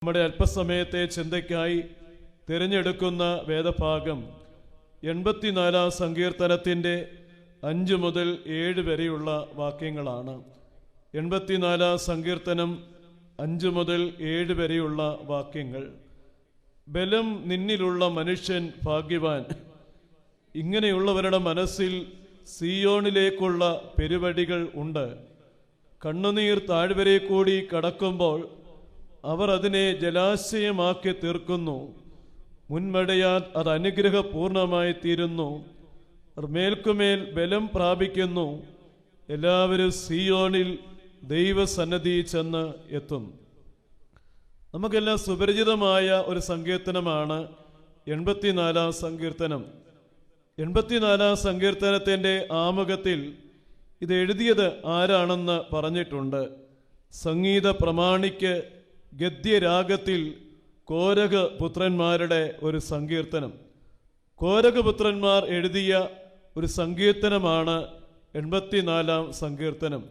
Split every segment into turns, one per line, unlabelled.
നമ്മുടെ അല്പസമയത്തെ ചിന്തയ്ക്കായി തിരഞ്ഞെടുക്കുന്ന വേദഭാഗം 84 സങ്കീർത്തനത്തിൻ്റെ 5 മുതൽ 7 വരെയുള്ള വാക്യങ്ങളാണ്. 84 സങ്കീർത്തനം 5 മുതൽ 7 വരെയുള്ള വാക്യങ്ങൾ. ബലം നിന്നിലുള്ള മനുഷ്യൻ ഭാഗ്യവാൻ. ഇങ്ങനെയുള്ളവരുടെ മനസ്സിൽ സിയോണിലേക്കുള്ള പെരുവഴികൾ ഉണ്ട്. കണ്ണുനീർ താഴ്വരെ കൂടി കടക്കുമ്പോൾ അവർ അതിനെ ജലാശയമാക്കി തീർക്കുന്നു. മുൻമഴയാൽ അത് അനുഗ്രഹപൂർണമായി തീരുന്നു. മേൽക്കുമേൽ ബലം പ്രാപിക്കുന്നു. എല്ലാവരും സിയോണിൽ ദൈവസന്നിധി ചെന്ന് എത്തും. നമുക്കെല്ലാം സുപരിചിതമായ ഒരു സങ്കീർത്തനമാണ് 84 സങ്കീർത്തനം. 84 സങ്കീർത്തനത്തിൻ്റെ ആമുഖത്തിൽ ഇത് എഴുതിയത് ആരാണെന്ന് പറഞ്ഞിട്ടുണ്ട്. സംഗീത പ്രമാണിക്ക് ഗദ്യരാഗത്തിൽ കോരഹ പുത്രന്മാരുടെ ഒരു സങ്കീർത്തനം. കോരഹ പുത്രന്മാർ എഴുതിയ ഒരു സങ്കീർത്തനമാണ് 84 സങ്കീർത്തനം.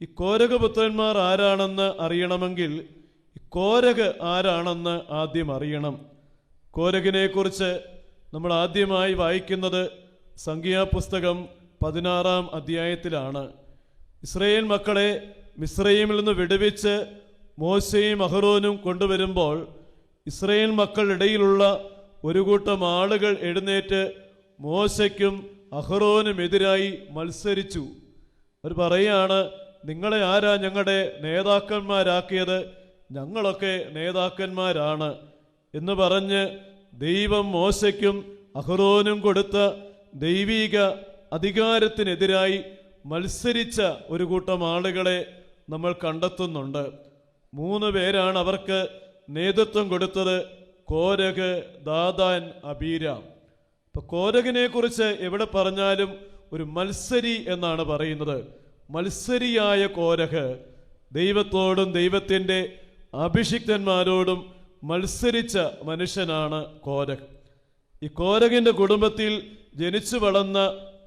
ഈ കോരഹ പുത്രന്മാർ ആരാണെന്ന് അറിയണമെങ്കിൽ കോരഹ ആരാണെന്ന് ആദ്യം അറിയണം. കോരഹിനെ കുറിച്ച് നമ്മൾ ആദ്യമായി വായിക്കുന്നത് സംഖ്യാപുസ്തകം 16 അധ്യായത്തിലാണ്. ഇസ്രായേൽ മക്കളെ മിസ്രയീമിൽ നിന്ന് വിടുവിച്ച് മോശയും അഹ്റോനും കൊണ്ടുവരുമ്പോൾ ഇസ്രായേൽ മക്കളുടെയിലുള്ള ഒരു കൂട്ടം ആളുകൾ എഴുന്നേറ്റ് മോശയ്ക്കും അഹ്റോനും എതിരായി മത്സരിച്ചു. അവർ പറയാണ്, നിങ്ങളെ ആരാ ഞങ്ങളുടെ നേതാക്കന്മാരാക്കിയത്? ഞങ്ങളൊക്കെ നേതാക്കന്മാരാണ് എന്ന് പറഞ്ഞ് ദൈവം മോശയ്ക്കും അഹ്റോനും കൊടുത്ത ദൈവിക അധികാരത്തിനെതിരായി മത്സരിച്ച ഒരു കൂട്ടം ആളുകളെ നമ്മൾ കണ്ടെത്തുന്നുണ്ട്. 3 പേരാണ് അവർക്ക് നേതൃത്വം കൊടുത്തത്: കോരഹ്, ദാഥാൻ, അബീരാം. ഇപ്പൊ കോരഹിനെ കുറിച്ച് എവിടെ പറഞ്ഞാലും ഒരു മത്സരി എന്നാണ് പറയുന്നത്. മത്സരിയായ കോരഹ് ദൈവത്തോടും ദൈവത്തിൻ്റെ അഭിഷിക്തന്മാരോടും മത്സരിച്ച മനുഷ്യനാണ് കോരഹ്. ഈ കോരഹിന്റെ കുടുംബത്തിൽ ജനിച്ചു വളർന്ന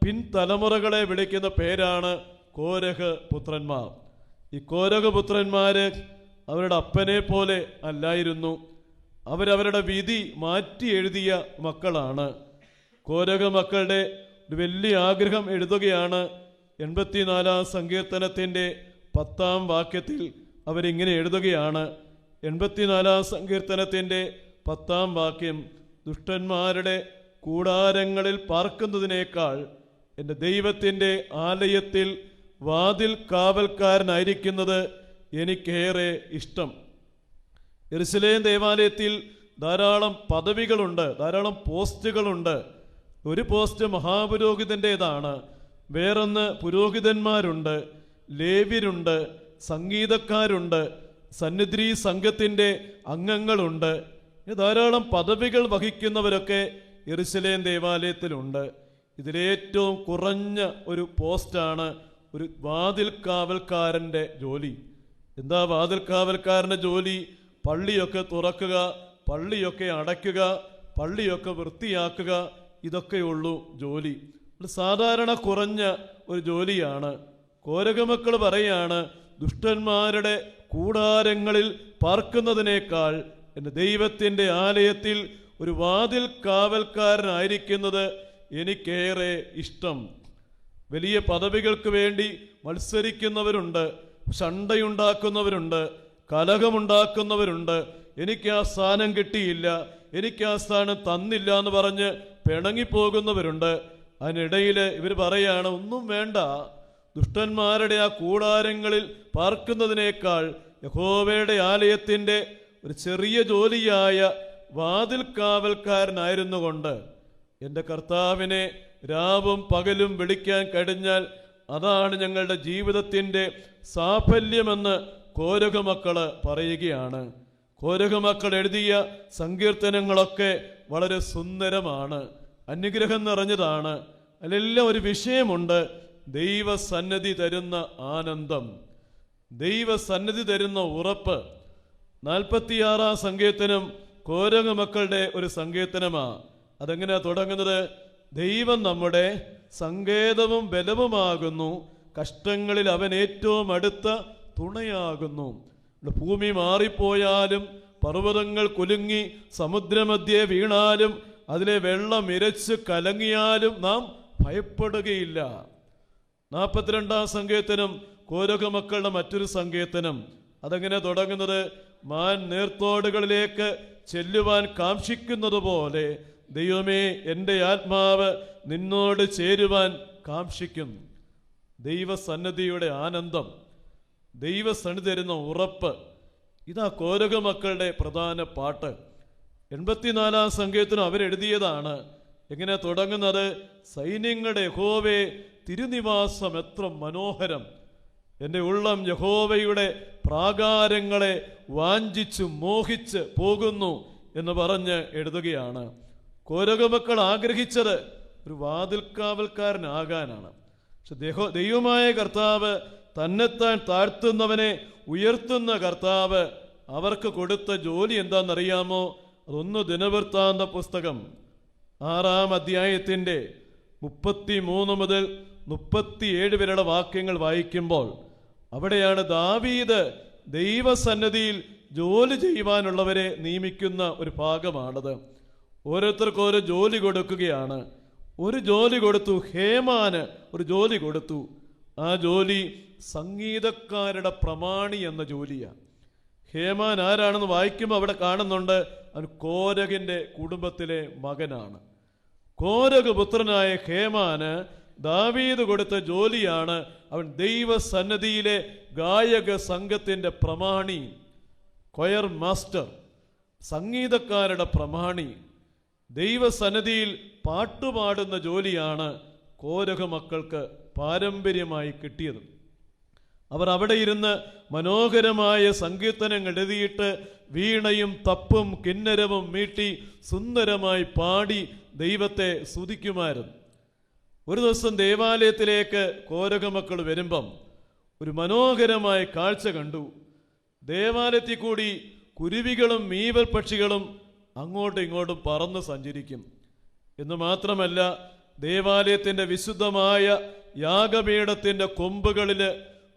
പിൻതലമുറകളെ വിളിക്കുന്ന പേരാണ് കോരഹ് പുത്രന്മാർ. ഈ കോരഹ് പുത്രന്മാര് അവരുടെ അപ്പനെ പോലെ അല്ലായിരുന്നു. അവരവരുടെ വിധി മാറ്റി എഴുതിയ മക്കളാണ്. കോരഹ് മക്കളുടെ ഒരു വലിയ ആഗ്രഹം എഴുതുകയാണ്. 84 സങ്കീർത്തനത്തിൻ്റെ 10 വാക്യത്തിൽ അവരിങ്ങനെ എഴുതുകയാണ്. 84 സങ്കീർത്തനത്തിൻ്റെ 10 വാക്യം: ദുഷ്ടന്മാരുടെ കൂടാരങ്ങളിൽ പാർക്കുന്നതിനേക്കാൾ എൻ്റെ ദൈവത്തിൻ്റെ ആലയത്തിൽ വാതിൽ കാവൽക്കാരനായിരിക്കുന്നത് എനിക്കേറെ ഇഷ്ടം. യെരുശലേം ദേവാലയത്തിൽ ധാരാളം പദവികളുണ്ട്, ധാരാളം പോസ്റ്റുകളുണ്ട്. ഒരു പോസ്റ്റ് മഹാപുരോഹിതൻ്റെതാണ്, വേറൊന്ന് പുരോഹിതന്മാരുണ്ട്, ലേവ്യരുണ്ട്, സംഗീതക്കാരുണ്ട്, സന്നിധി സംഘത്തിൻ്റെ അംഗങ്ങളുണ്ട്. ധാരാളം പദവികൾ വഹിക്കുന്നവരൊക്കെ യെരുശലേം ദേവാലയത്തിലുണ്ട്. ഇതിലേറ്റവും കുറഞ്ഞ ഒരു പോസ്റ്റാണ് ഒരു വാതിൽ കാവൽക്കാരൻ്റെ ജോലി. എന്താ വാതിൽ കാവൽക്കാരൻ്റെ ജോലി? പള്ളിയൊക്കെ തുറക്കുക, പള്ളിയൊക്കെ അടയ്ക്കുക, പള്ളിയൊക്കെ വൃത്തിയാക്കുക, ഇതൊക്കെയുള്ളൂ ജോലി. സാധാരണ കുറഞ്ഞ ഒരു ജോലിയാണ്. കോരഹ് മക്കൾ പറയാണ്, ദുഷ്ടന്മാരുടെ കൂടാരങ്ങളിൽ പാർക്കുന്നതിനേക്കാൾ എൻ്റെ ദൈവത്തിൻ്റെ ആലയത്തിൽ ഒരു വാതിൽ കാവൽക്കാരനായിരിക്കുന്നത് എനിക്കേറെ ഇഷ്ടം. വലിയ പദവികൾക്ക് വേണ്ടി മത്സരിക്കുന്നവരുണ്ട്, ശണ്ടയുണ്ടാക്കുന്നവരുണ്ട്, കലഹമുണ്ടാക്കുന്നവരുണ്ട്. എനിക്ക് ആ സ്ഥാനം കിട്ടിയില്ല, എനിക്ക് ആ സ്ഥാനം തന്നില്ല എന്ന് പറഞ്ഞ് പിണങ്ങിപ്പോകുന്നവരുണ്ട്. അതിനിടയിൽ ഇവർ പറയാണ്, ഒന്നും വേണ്ട, ദുഷ്ടന്മാരുടെ ആ കൂടാരങ്ങളിൽ പാർക്കുന്നതിനേക്കാൾ യഹോവയുടെ ആലയത്തിൻ്റെ ഒരു ചെറിയ ജോലിയായ വാതിൽ കാവൽക്കാരനായിരുന്നു കൊണ്ട് എൻ്റെ കർത്താവിനെ രാവും പകലും വിളിക്കാൻ കഴിഞ്ഞാൽ അതാണ് ഞങ്ങളുടെ ജീവിതത്തിൻ്റെ സാഫല്യമെന്ന് കോരഹ് മക്കള് പറയുകയാണ്. കോരഹ് മക്കൾ എഴുതിയ സങ്കീർത്തനങ്ങളൊക്കെ വളരെ സുന്ദരമാണ്, അനുഗ്രഹം നിറഞ്ഞതാണ്. അതിലെല്ലാം ഒരു വിഷയമുണ്ട്: ദൈവസന്നിധി തരുന്ന ആനന്ദം, ദൈവസന്നിധി തരുന്ന ഉറപ്പ്. 46 സങ്കീർത്തനം കോരഹ് മക്കളുടെ ഒരു സങ്കീർത്തനമാണ്. അതെങ്ങനെയാ തുടങ്ങുന്നത്? ദൈവം നമ്മുടെ സങ്കേതവും ബലവുമാകുന്നു, കഷ്ടങ്ങളിൽ അവൻ ഏറ്റവും അടുത്ത തുണയാകുന്നു. ഭൂമി മാറിപ്പോയാലും പർവ്വതങ്ങൾ കുലുങ്ങി സമുദ്രമധ്യേ വീണാലും അതിലെ വെള്ളം ഇരച്ച് കലങ്ങിയാലും നാം ഭയപ്പെടുകയില്ല. 42-ാം സങ്കീർത്തനം കോരഹ മക്കളുടെ മറ്റൊരു സങ്കീർത്തനം. അതെങ്ങനെ തുടങ്ങുന്നത്? മാൻ നീർത്തോടുകളിലേക്ക് ചെല്ലുവാൻ കാംക്ഷിക്കുന്നത് പോലെ ദൈവമേ, എൻ്റെ ആത്മാവ് നിന്നോട് ചേരുവാൻ കാംക്ഷിക്കുന്നു. ദൈവസന്നിധിയുടെ ആനന്ദം, ദൈവസന്നിധി തരുന്ന ഉറപ്പ്, ഇതാ കോരഹ മക്കളുടെ പ്രധാന പാട്ട്. 84-ാം സങ്കീർത്തനം അവരെഴുതിയതാണ്. എങ്ങനെ തുടങ്ങുന്നത്? സൈന്യങ്ങളുടെ യഹോവേ, തിരുനിവാസം എത്ര മനോഹരം! എൻ്റെ ഉള്ളം യഹോവയുടെ പ്രാകാരങ്ങളെ വാഞ്ചിച്ചു മോഹിച്ച് പോകുന്നു എന്ന് പറഞ്ഞ് എഴുതുകയാണ്. കോരഹ മക്കൾ ആഗ്രഹിച്ചത് ഒരു വാതിൽക്കാവൽക്കാരനാകാനാണ്. പക്ഷെ ദൈവമായ കർത്താവ്, തന്നെത്താൻ താഴ്ത്തുന്നവനെ ഉയർത്തുന്ന കർത്താവ്, അവർക്ക് കൊടുത്ത ജോലി എന്താണെന്നറിയാമോ? അതൊന്ന് ദിനവൃത്താന്ത പുസ്തകം 6-ാം അധ്യായത്തിൻ്റെ 33 മുതൽ 37 വരെയുള്ള വാക്യങ്ങൾ വായിക്കുമ്പോൾ അവിടെയാണ് ദാവീദ് ദൈവസന്നിധിയിൽ ജോലി ചെയ്യുവാനുള്ളവരെ നിയമിക്കുന്ന ഒരു ഭാഗമാണത്. ഓരോരുത്തർക്കും ഓരോ ജോലി കൊടുക്കുകയാണ്. ഒരു ജോലി കൊടുത്തു, ഹേമാന് ഒരു ജോലി കൊടുത്തു. ആ ജോലി സംഗീതക്കാരുടെ പ്രമാണി എന്ന ജോലിയാണ്. ഹേമാൻ ആരാണെന്ന് വായിക്കുമ്പോൾ അവിടെ കാണുന്നുണ്ട്, അവൻ കോരഹിന്റെ കുടുംബത്തിലെ മകനാണ്. കോരഹ പുത്രനായ ഹേമാന് ദാവീദ് കൊടുത്ത ജോലിയാണ്, അവൻ ദൈവസന്നിധിയിലെ ഗായക സംഘത്തിന്റെ പ്രമാണി, കൊയർ മാസ്റ്റർ, സംഗീതക്കാരുടെ പ്രമാണി. ദൈവസന്നിധിയിൽ പാട്ടുപാടുന്ന ജോലിയാണ് കോരഹ മക്കൾക്ക് പാരമ്പര്യമായി കിട്ടിയത്. അവർ അവിടെ ഇരുന്ന് മനോഹരമായ സങ്കീർത്തനങ്ങൾ എഴുതിയിട്ട് വീണയും തപ്പും കിന്നരവും മീട്ടി സുന്ദരമായി പാടി ദൈവത്തെ സ്തുതിക്കുമായിരുന്നു. ഒരു ദിവസം ദേവാലയത്തിലേക്ക് കോരഹ മക്കൾ വരുമ്പം ഒരു മനോഹരമായ കാഴ്ച കണ്ടു. ദേവാലയത്തിൽ കൂടി കുരുവികളും മീവൽ പക്ഷികളും അങ്ങോട്ടും ഇങ്ങോട്ടും പറന്ന് സഞ്ചരിക്കും. എന്ന് മാത്രമല്ല, ദേവാലയത്തിൻ്റെ വിശുദ്ധമായ യാഗപീഠത്തിൻ്റെ കൊമ്പുകളിൽ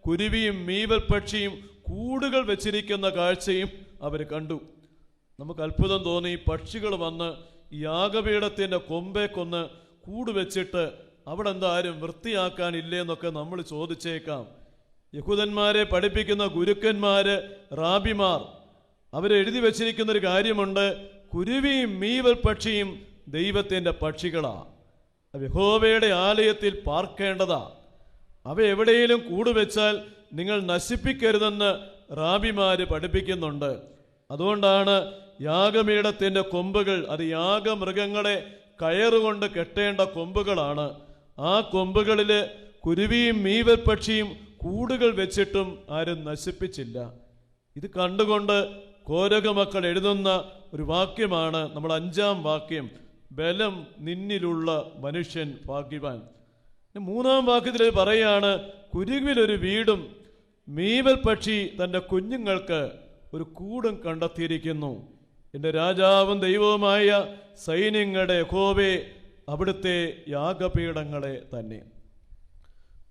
കുരുവിയും മീവൽ പക്ഷിയും കൂടുകൾ വെച്ചിരിക്കുന്ന കാഴ്ചയും അവർ കണ്ടു. നമുക്ക് അത്ഭുതം തോന്നി. പക്ഷികൾ വന്ന് യാഗപീഠത്തിൻ്റെ കൊമ്പേക്കൊന്ന് കൂട് വെച്ചിട്ട് അവിടെ എന്താ ആരും വൃത്തിയാക്കാനില്ലേ എന്നൊക്കെ നമ്മൾ ചോദിച്ചേക്കാം. യഹൂദന്മാരെ പഠിപ്പിക്കുന്ന ഗുരുക്കന്മാര്, റാബിമാർ, അവരെഴുതി വെച്ചിരിക്കുന്നൊരു കാര്യമുണ്ട്, കുരുവിയും മീവൽ പക്ഷിയും ദൈവത്തിൻ്റെ പക്ഷികളാ, യഹോവയുടെ ആലയത്തിൽ പാർക്കേണ്ടതാ. അവ എവിടെയെങ്കിലും കൂടുവെച്ചാൽ നിങ്ങൾ നശിപ്പിക്കരുതെന്ന് റാബിമാര് പഠിപ്പിക്കുന്നുണ്ട്. അതുകൊണ്ടാണ് യാഗപീഠത്തിൻ്റെ കൊമ്പുകൾ, അത് യാഗമൃഗങ്ങളെ കയറുകൊണ്ട് കെട്ടേണ്ട കൊമ്പുകളാണ്. ആ കൊമ്പുകളിൽ കുരുവിയും മീവൽ പക്ഷിയും കൂടുകൾ വെച്ചിട്ടും ആരും നശിപ്പിച്ചില്ല. ഇത് കണ്ടുകൊണ്ട് കോരഹ മക്കൾ എഴുതുന്ന ഒരു വാക്യമാണ് നമ്മൾ 5-ാം വാക്യം, ബലം നിന്നിലുള്ള മനുഷ്യൻ ഭാഗ്യവാൻ. 3-ാം വാക്യത്തിൽ പറയാണ്, കുരുവിലൊരു വീടും മീവൽ പക്ഷി തൻ്റെ കുഞ്ഞുങ്ങൾക്ക് ഒരു കൂടും കണ്ടെത്തിയിരിക്കുന്നു. എൻ്റെ രാജാവും ദൈവവുമായ സൈന്യങ്ങളുടെ യഹോവേ, അവിടുത്തെ യാഗപീഠങ്ങളെ തന്നെ.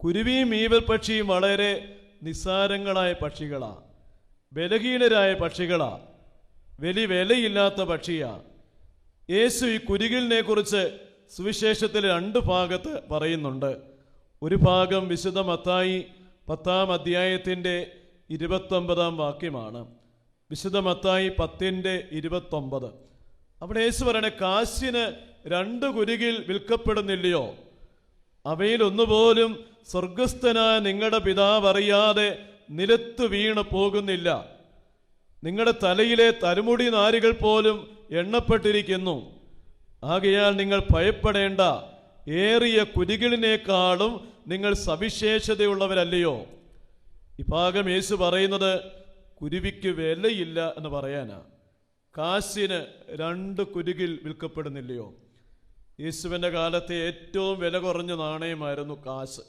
കുരുവിയും മീവൽ പക്ഷിയും വളരെ നിസ്സാരങ്ങളായ പക്ഷികളാ, ബലഹീനരായ പക്ഷികളാ, വലിയ വിലയില്ലാത്ത പക്ഷിയാ. യേശു ഈ കുരുകിലിനെ കുറിച്ച് സുവിശേഷത്തിൽ 2 ഭാഗത്ത് പറയുന്നുണ്ട്. ഒരു ഭാഗം വിശുദ്ധ മത്തായി 10-ാം അധ്യായത്തിൻ്റെ 29-ാം വാക്യമാണ്. വിശുദ്ധ മത്തായി 10:29. അവിടെ യേശു പറയണേ, കാശിന് 2 കുരുകിൽ വിൽക്കപ്പെടുന്നില്ലയോ? അവയിൽ ഒന്നുപോലും സ്വർഗസ്ഥനായ നിങ്ങളുടെ പിതാവ് അറിയാതെ നിലത്ത് വീണ് പോകുന്നില്ല. നിങ്ങളുടെ തലയിലെ തലമുടി നാരുകൾ പോലും എണ്ണപ്പെട്ടിരിക്കുന്നു. ആകയാൽ നിങ്ങൾ ഭയപ്പെടേണ്ട, ഏറിയ കുരുകിലിനേക്കാളും നിങ്ങൾ സവിശേഷതയുള്ളവരല്ലയോ? ഈ ഭാഗം യേശു പറയുന്നത് കുരുവിക്ക് വിലയില്ല എന്ന് പറയാനാ. കാശിന് 2 കുരുകിൽ വിൽക്കപ്പെടുന്നില്ലയോ? യേശുവിൻ്റെ കാലത്തെ ഏറ്റവും വില കുറഞ്ഞ നാണയമായിരുന്നു കാശ്.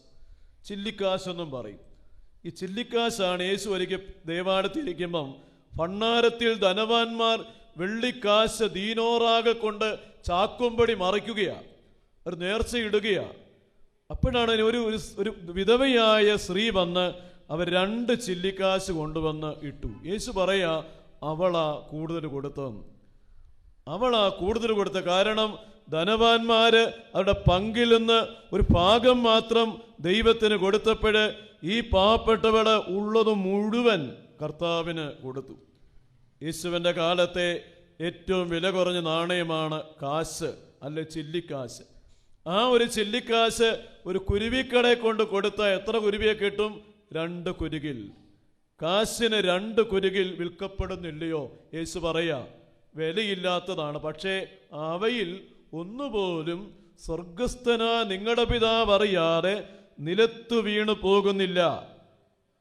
ചില്ലിക്കാശെന്നും പറയും. ഈ ചില്ലിക്കാശാണ് യേശു ഒരിക്കൽ ദേവാലയത്തിലിരിക്കുമ്പം ഭണ്ഡാരത്തിൽ ധനവാന്മാർ വെള്ളിക്കാശ് ദീനോറാകെ കൊണ്ട് ചാക്കുംപടി മറിക്കുകയാണ്, ഒരു നേർച്ചയിടുകയാണ്. അപ്പോഴാണ് ഒരു വിധവയായ സ്ത്രീ വന്ന് അവർ 2 ചില്ലിക്കാശ് കൊണ്ടുവന്ന് ഇട്ടു. യേശു പറയാ, അവളാ കൂടുതൽ കൊടുത്തത്. അവളാ കൂടുതൽ കൊടുത്ത കാരണം ധനവാന്മാര് അവരുടെ പങ്കിൽ നിന്ന് ഒരു ഭാഗം മാത്രം ദൈവത്തിന് കൊടുത്തപ്പോഴ് ഈ പാവപ്പെട്ടവള് ഉള്ളത് മുഴുവൻ കർത്താവിന് കൊടുത്തു. യേശുവിൻ്റെ കാലത്തെ ഏറ്റവും വില കുറഞ്ഞ നാണയമാണ് കാശ്, അല്ലെ ചില്ലിക്കാശ്. ആ ഒരു ചില്ലിക്കാശ് ഒരു കുരുവിക്കടയെ കൊണ്ട് കൊടുത്താൽ എത്ര കുരുവിയെ കിട്ടും? 2 കുരുകിൽ. കാശിന് 2 കുരുകിൽ വിൽക്കപ്പെടുന്നില്ലയോ? യേശു പറയാ വിലയില്ലാത്തതാണ്. പക്ഷേ അവയിൽ ഒന്നുപോലും സ്വർഗസ്ഥനാ നിങ്ങളുടെ പിതാവ് അറിയാതെ നിലത്തു വീണു പോകുന്നില്ല.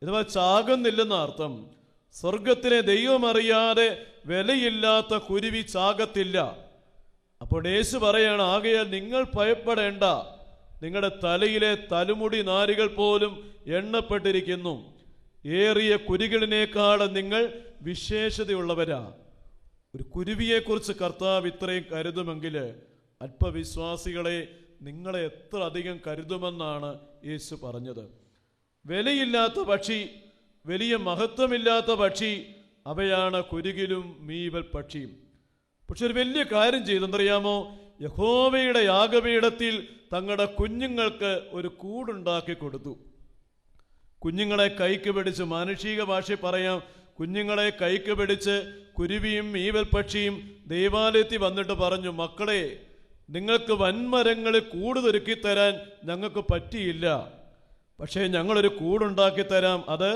ഇതുവ ചാകുന്നില്ലെന്ന അർത്ഥം. സ്വർഗത്തിലെ ദൈവം അറിയാതെ വിലയില്ലാത്ത കുരുവി ചാകത്തില്ല. അപ്പോൾ യേശു പറയാണ്, ആകയാൽ നിങ്ങൾ ഭയപ്പെടേണ്ട, നിങ്ങളുടെ തലയിലെ തലമുടി നാരുകൾ പോലും എണ്ണപ്പെട്ടിരിക്കുന്നു. ഏറിയ കുരുകളിനേക്കാൾ നിങ്ങൾ വിശേഷതയുള്ളവരാ. ഒരു കുരുവിയെക്കുറിച്ച് കർത്താവ് ഇത്രയും കരുതുമെങ്കിൽ അല്പവിശ്വാസികളെ നിങ്ങളെ എത്ര അധികം കരുതുമെന്നാണ് യേശു പറഞ്ഞത്. വിലയില്ലാത്ത പക്ഷി, വലിയ മഹത്വമില്ലാത്ത പക്ഷി, അവയാണ് കുരുകിലും മീവൽ പക്ഷിയും. പക്ഷെ ഒരു വലിയ കാര്യം ചെയ്തെന്നറിയാമോ? യഹോവയുടെ യാഗപീഠത്തിൽ തങ്ങളുടെ കുഞ്ഞുങ്ങൾക്ക് ഒരു കൂടുണ്ടാക്കി കൊടുത്തു. കുഞ്ഞുങ്ങളെ കൈക്ക് പിടിച്ച്, മാനുഷിക ഭാഷയിൽ പറയാം, കുഞ്ഞുങ്ങളെ കൈക്ക് പിടിച്ച് കുരുവിയും മീവൽ പക്ഷിയും ദൈവാലയത്തിൽ വന്നിട്ട് പറഞ്ഞു, മക്കളെ, നിങ്ങൾക്ക് വൻമരങ്ങളിൽ കൂട് തരാൻ ഞങ്ങൾക്ക് പറ്റിയില്ല, പക്ഷേ ഞങ്ങളൊരു കൂടുണ്ടാക്കി തരാം. അത്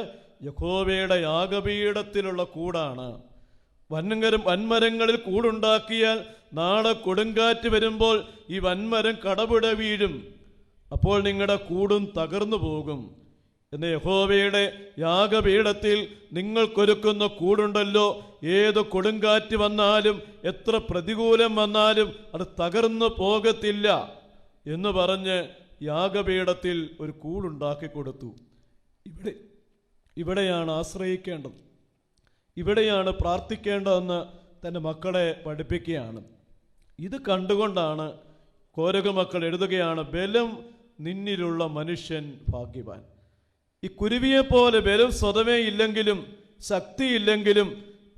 യഹോവയുടെ യാഗപീഠത്തിലുള്ള കൂടാണ്. വൻമരങ്ങളിൽ കൂടുണ്ടാക്കിയാൽ നാളെ കൊടുങ്കാറ്റ് വരുമ്പോൾ ഈ വൻമരം കടപുട വീഴും, അപ്പോൾ നിങ്ങളുടെ കൂടും തകർന്നു പോകും. എന്ന് യഹോവയുടെ യാഗപീഠത്തിൽ നിങ്ങൾക്കൊരുക്കുന്ന കൂടുണ്ടല്ലോ, ഏത് കൊടുങ്കാറ്റ് വന്നാലും എത്ര പ്രതികൂലം വന്നാലും അത് തകർന്നു പോകത്തില്ല എന്ന് പറഞ്ഞ് യാഗപീഠത്തിൽ ഒരു കൂടുണ്ടാക്കി കൊടുത്തു. ഇവിടെയാണ് ആശ്രയിക്കേണ്ടത്, ഇവിടെയാണ് പ്രാർത്ഥിക്കേണ്ടതെന്ന് തൻ്റെ മക്കളെ പഠിപ്പിക്കുകയാണ്. ഇത് കണ്ടുകൊണ്ടാണ് കോരക മക്കൾ എഴുതുകയാണ്, ബലം നിന്നിലുള്ള മനുഷ്യൻ ഭാഗ്യവാൻ. ഈ കുരുവിയെപ്പോലെ ബലം സ്വതമേ ഇല്ലെങ്കിലും ശക്തിയില്ലെങ്കിലും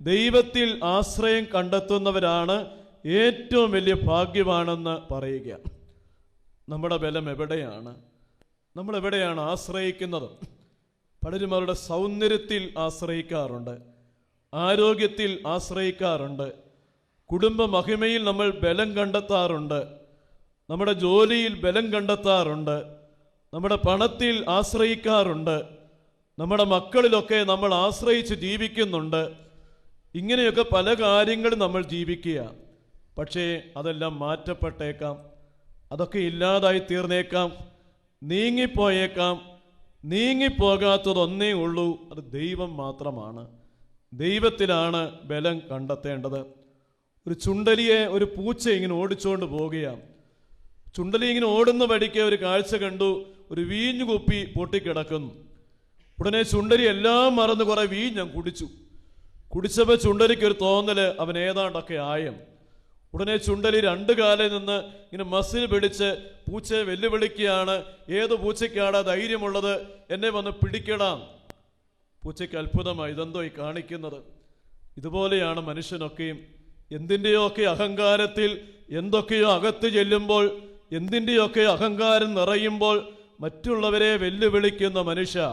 ദൈവത്തിൽ ആശ്രയം കണ്ടെത്തുന്നവരാണ് ഏറ്റവും വലിയ ഭാഗ്യവാനെന്ന് പറയുക. നമ്മുടെ ബലം എവിടെയാണ്? നമ്മൾ എവിടെയാണ് ആശ്രയിക്കുന്നത്? പലരും അവരുടെ സൗന്ദര്യത്തിൽ ആശ്രയിക്കാറുണ്ട്, ആരോഗ്യത്തിൽ ആശ്രയിക്കാറുണ്ട്, കുടുംബ മഹിമയിൽ നമ്മൾ ബലം കണ്ടെത്താറുണ്ട്, നമ്മുടെ ജോലിയിൽ ബലം കണ്ടെത്താറുണ്ട്, നമ്മുടെ പണത്തിൽ ആശ്രയിക്കാറുണ്ട്, നമ്മുടെ മക്കളിലൊക്കെ നമ്മൾ ആശ്രയിച്ച് ജീവിക്കുന്നുണ്ട്. ഇങ്ങനെയൊക്കെ പല കാര്യങ്ങളും നമ്മൾ ജീവിക്കുക. പക്ഷേ അതെല്ലാം മാറ്റപ്പെട്ടേക്കാം, അതൊക്കെ ഇല്ലാതായി തീർന്നേക്കാം, നീങ്ങിപ്പോയേക്കാം. നീങ്ങിപ്പോകാത്തതൊന്നേ ഉള്ളൂ, അത് ദൈവം മാത്രമാണ്. ദൈവത്തിലാണ് ബലം കണ്ടെത്തേണ്ടത്. ഒരു ചുണ്ടലിയെ ഒരു പൂച്ച ഇങ്ങനെ ഓടിച്ചുകൊണ്ട് പോവുകയാണ്. ചുണ്ടലി ഇങ്ങനെ ഓടുന്ന വഴിക്ക് ഒരു കാഴ്ച കണ്ടു, ഒരു വീഞ്ഞു കുപ്പി പൊട്ടിക്കിടക്കുന്നു. ഉടനെ ചുണ്ടലി എല്ലാം മറന്ന് കുറെ വീഞ്ഞ് കുടിച്ചു. കുടിച്ചപ്പോൾ ചുണ്ടലിക്ക് ഒരു തോന്നല്, അവൻ ഏതാണ്ടൊക്കെ ആയം. ഉടനെ ചുണ്ടലി 2 കാലിൽ നിന്ന് ഇങ്ങനെ മസിൽ പിടിച്ച് പൂച്ചയെ വെല്ലുവിളിക്കുകയാണ്, ഏത് പൂച്ചയ്ക്കാണ് ധൈര്യമുള്ളത് എന്നെ വന്ന് പിടിക്കണം? പൂച്ചയ്ക്ക് അത്ഭുതമായി, ഇതെന്തോ ഈ കാണിക്കുന്നത്? ഇതുപോലെയാണ് മനുഷ്യനൊക്കെയും. എന്തിൻ്റെയൊക്കെ അഹങ്കാരത്തിൽ എന്തൊക്കെയോ അകത്ത് ചെല്ലുമ്പോൾ, എന്തിൻ്റെയൊക്കെ അഹങ്കാരം നിറയുമ്പോൾ മറ്റുള്ളവരെ വെല്ലുവിളിക്കുന്ന മനുഷ്യ,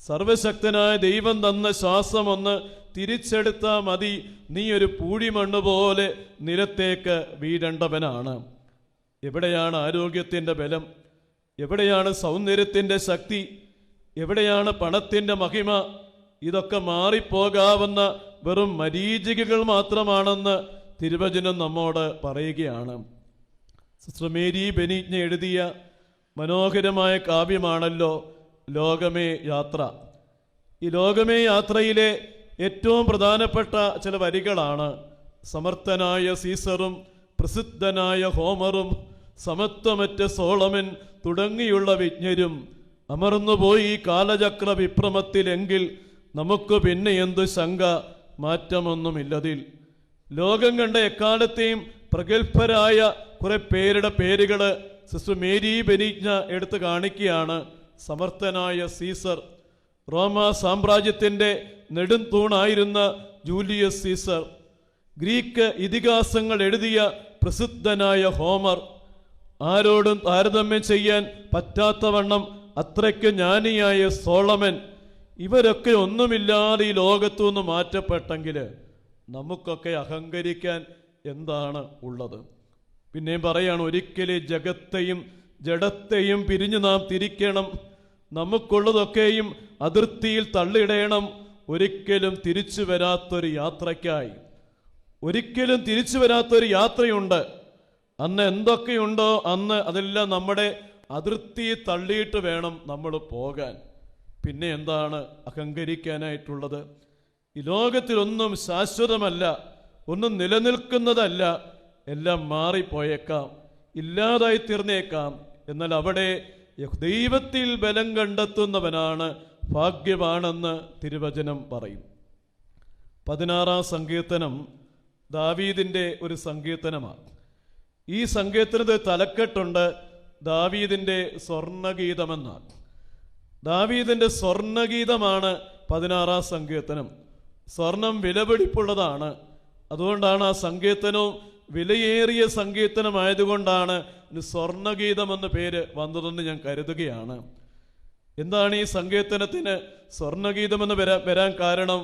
സർവശക്തനായ ദൈവം തന്ന ശ്വാസം ഒന്ന് തിരിച്ചെടുത്താൽ മതി, നീ ഒരു പൂഴിമണ്ണ് പോലെ നിലത്തേക്ക് വീഴേണ്ടവനാണ്. എവിടെയാണ് ആരോഗ്യത്തിൻ്റെ ബലം? എവിടെയാണ് സൗന്ദര്യത്തിൻ്റെ ശക്തി? എവിടെയാണ് പണത്തിൻ്റെ മഹിമ? ഇതൊക്കെ മാറിപ്പോകാവുന്ന വെറും മരീചികകൾ മാത്രമാണെന്ന് തിരുവചനം നമ്മോട് പറയുകയാണ്. സിസ്റ്റർ മേരി ബെനിഗ്ന എഴുതിയ മനോഹരമായ കാവ്യമാണല്ലോ ലോകമേ യാത്ര. ഈ ലോകമേ യാത്രയിലെ ഏറ്റവും പ്രധാനപ്പെട്ട ചില വരികളാണ്, സമർത്ഥനായ സീസറും പ്രസിദ്ധനായ ഹോമറും സമത്വമറ്റ സോളമൻ തുടങ്ങിയുള്ള വിജ്ഞരും അമർന്നുപോയി ഈ കാലചക്ര വിഭ്രമത്തിലെങ്കിൽ നമുക്ക് പിന്നെ എന്തു ശങ്ക, മാറ്റമൊന്നുമില്ലതിൽ. ലോകം കണ്ട എക്കാലത്തെയും പ്രഗത്ഭരായ കുറെ പേരുടെ പേരുകൾ സിസ്റ്റർ മേരി ബെനിഗ്ന എടുത്തു കാണിക്കുകയാണ്. സമർത്ഥനായ സീസർ, റോമ സാമ്രാജ്യത്തിൻ്റെ നെടുംതൂണായിരുന്ന ജൂലിയസ് സീസർ, ഗ്രീക്ക് ഇതിഹാസങ്ങൾ എഴുതിയ പ്രസിദ്ധനായ ഹോമർ, ആരോടും താരതമ്യം ചെയ്യാൻ പറ്റാത്തവണ്ണം അത്രയ്ക്ക് ജ്ഞാനിയായ സോളമൻ, ഇവരൊക്കെ ഒന്നുമില്ലാതെ ഈ ലോകത്തു നിന്ന് മാറ്റപ്പെട്ടെങ്കിൽ നമുക്കൊക്കെ അഹങ്കരിക്കാൻ എന്താണ് ഉള്ളത്? പിന്നെയും പറയാണ്, ഒരിക്കലും ജഗത്തെയും ജഡത്തെയും പിരിഞ്ഞു നാം തിരിക്കണം. നമുക്കുള്ളതൊക്കെയും അതിർത്തിയിൽ തള്ളിയിടണം. ഒരിക്കലും തിരിച്ചു വരാത്തൊരു യാത്രയ്ക്കായി. ഒരിക്കലും തിരിച്ചു വരാത്തൊരു യാത്രയുണ്ട്. അന്ന് എന്തൊക്കെയുണ്ടോ അന്ന് അതെല്ലാം നമ്മുടെ അതിർത്തി തള്ളിയിട്ട് വേണം നമ്മൾ പോകാൻ. പിന്നെ എന്താണ് അഹങ്കരിക്കാനായിട്ടുള്ളത്? ഈ ലോകത്തിലൊന്നും ശാശ്വതമല്ല, ഒന്നും നിലനിൽക്കുന്നതല്ല. എല്ലാം മാറിപ്പോയേക്കാം, ഇല്ലാതായി തീർന്നേക്കാം. എന്നാൽ അവിടെ ദൈവത്തിൽ ബലം കണ്ടെത്തുന്നവനാണ് ഭാഗ്യവാനെന്ന് തിരുവചനം പറയും. 16-ാം സങ്കീർത്തനം ദാവീദിൻ്റെ ഒരു സങ്കീർത്തനമാണ്. ഈ സങ്കീർത്തനത്തിൽ തലക്കെട്ടുണ്ട് ദാവീദിൻ്റെ സ്വർണ്ണഗീതമെന്നാണ്. ദാവീദിൻ്റെ സ്വർണ്ണഗീതമാണ് 16-ാം സങ്കീർത്തനം. സ്വർണം വിലപിടിപ്പുള്ളതാണ്. അതുകൊണ്ടാണ് ആ സങ്കീർത്തനവും വിലയേറിയ സങ്കീർത്തനമായതുകൊണ്ടാണ് സ്വർണ്ണഗീതം എന്ന പേര് വന്നതെന്ന് ഞാൻ കരുതുകയാണ്. എന്താണ് ഈ സങ്കീർത്തനത്തിന് സ്വർണ്ണഗീതമെന്ന് വരാൻ കാരണം?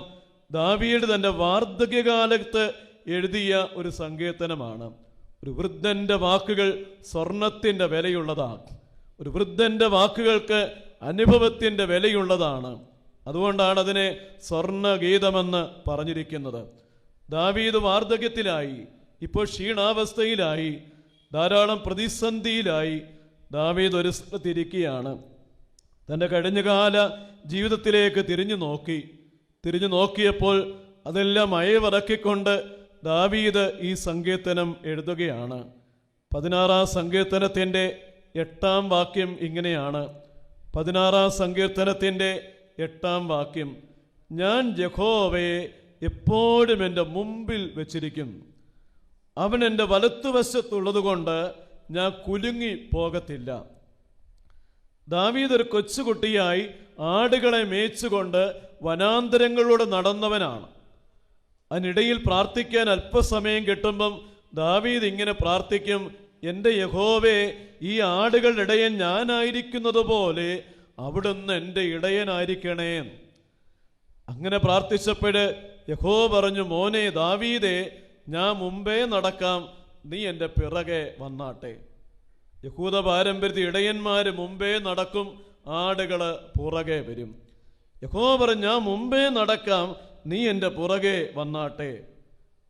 ദാവീദ് തൻ്റെ വാർദ്ധക്യകാലത്ത് എഴുതിയ ഒരു സങ്കീർത്തനമാണ്. ഒരു വൃദ്ധന്റെ വാക്കുകൾ സ്വർണത്തിൻ്റെ വിലയുള്ളതാണ്. ഒരു വൃദ്ധന്റെ വാക്കുകൾക്ക് അനുഭവത്തിൻ്റെ വിലയുള്ളതാണ്. അതുകൊണ്ടാണ് അതിനെ സ്വർണ്ണഗീതമെന്ന് പറഞ്ഞിരിക്കുന്നത്. ദാവീദ് വാർദ്ധക്യത്തിലായി, ഇപ്പോൾ ക്ഷീണാവസ്ഥയിലായി, ധാരാളം പ്രതിസന്ധിയിലായി. ദാവീദ് ഒരു സ്ഥലത്തിരിക്കുകയാണ്. തൻ്റെ കഴിഞ്ഞകാല ജീവിതത്തിലേക്ക് തിരിഞ്ഞു നോക്കിയപ്പോൾ അതെല്ലാം അയവിറക്കിക്കൊണ്ട് ദാവീദ് ഈ സങ്കീർത്തനം എഴുതുകയാണ്. 16-ാം സങ്കീർത്തനത്തിൻ്റെ 8-ാം വാക്യം ഇങ്ങനെയാണ്. 16-ാം സങ്കീർത്തനത്തിൻ്റെ 8-ാം വാക്യം: ഞാൻ യഹോവയെ എപ്പോഴും എൻ്റെ മുമ്പിൽ വെച്ചിരിക്കും. അവൻ എൻ്റെ വലത്തുവശത്തുള്ളത് കൊണ്ട് ഞാൻ കുലുങ്ങി പോകത്തില്ല. ദാവീദ് ഒരു കൊച്ചുകുട്ടിയായി ആടുകളെ മേയിച്ചുകൊണ്ട് വനാന്തരങ്ങളിലൂടെ നടന്നവനാണ്. അതിനിടയിൽ പ്രാർത്ഥിക്കാൻ അല്പസമയം കിട്ടുമ്പം ദാവീദ് ഇങ്ങനെ പ്രാർത്ഥിക്കും: എൻ്റെ യഹോവേ, ഈ ആടുകളുടെ ഇടയൻ ഞാനായിരിക്കുന്നത് പോലെ അവിടുന്ന് എൻ്റെ ഇടയനായിരിക്കണേ. അങ്ങനെ പ്രാർത്ഥിച്ചപ്പോൾ യഹോവ പറഞ്ഞു: മോനെ ദാവീദേ, ഞാൻ മുമ്പേ നടക്കാം, നീ എൻ്റെ പിറകെ വന്നാട്ടെ. യഹൂദ പാരമ്പര്യത്തിൽ ഇടയന്മാര് മുമ്പേ നടക്കും, ആടുകള് പുറകെ വരും. യഹോവ പറഞ്ഞു: ഞാൻ മുമ്പേ നടക്കാം, നീ എൻ്റെ പുറകെ വന്നാട്ടെ.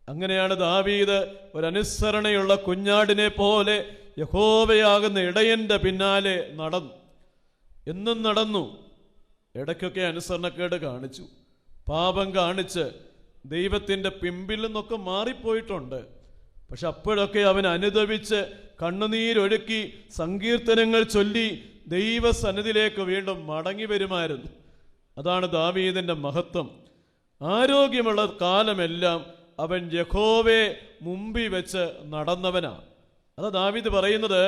അങ്ങനെയാണ് ദാവീദ് ഒരനുസരണയുള്ള കുഞ്ഞാടിനെ പോലെ യഹോവയാകുന്ന ഇടയന്റെ പിന്നാലെ എന്നും നടന്നു. ഇടയ്ക്കൊക്കെ അനുസരണക്കേട് കാണിച്ചു, പാപം കാണിച്ച് ദൈവത്തിൻ്റെ പിമ്പിൽ നിന്നൊക്കെ മാറിപ്പോയിട്ടുണ്ട്. പക്ഷെ അപ്പോഴൊക്കെ അവൻ അനുദപിച്ച് കണ്ണുനീരൊഴുക്കി സങ്കീർത്തനങ്ങൾ ചൊല്ലി ദൈവസന്നിധിയിലേക്ക് വീണ്ടും മടങ്ങി വരുമായിരുന്നു. അതാണ് ദാവീദിൻ്റെ മഹത്വം. ആരോഗ്യമുള്ള കാലമെല്ലാം അവൻ യഹോവയെ മുമ്പിൽ വെച്ച് നടന്നവനാണ്. അതാ ദാവീദ് പറയുന്നത്: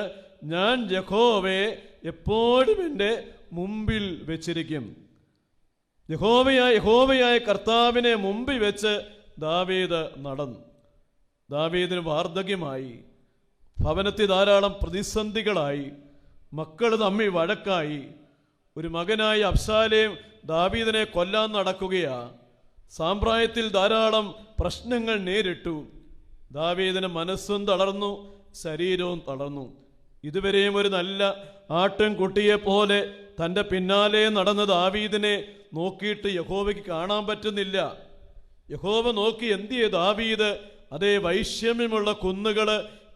ഞാൻ യഹോവയെ എപ്പോഴും എൻ്റെ മുമ്പിൽ വെച്ചിരിക്കും. യഹോവയായ കർത്താവിനെ മുമ്പിൽ വെച്ച് ദാവീദ് നടന്നു. ദാവീദിന് വാർദ്ധക്യമായി, ഭവനത്തിൽ ധാരാളം പ്രതിസന്ധികളായി, മക്കൾ തമ്മിൽ വഴക്കായി. ഒരു മകനായി അബ്ശാലോം ദാവീദിനെ കൊല്ലാൻ നടക്കുകയാ. സാമ്രാജ്യത്തിൽ ധാരാളം പ്രശ്നങ്ങൾ നേരിട്ടു. ദാവീദിന് മനസ്സും തളർന്നു, ശരീരവും തളർന്നു. ഇതുവരെയും ഒരു നല്ല ആട്ടിൻകുട്ടിയെ പോലെ തൻ്റെ പിന്നാലെ നടന്ന ദാവീദിനെ നോക്കിയിട്ട് യഹോവയ്ക്ക് കാണാൻ പറ്റുന്നില്ല. യഹോവ നോക്കി: എന്തിയെ ദാവീദ്? അതേ വൈഷമ്യമുള്ള കുന്നുകൾ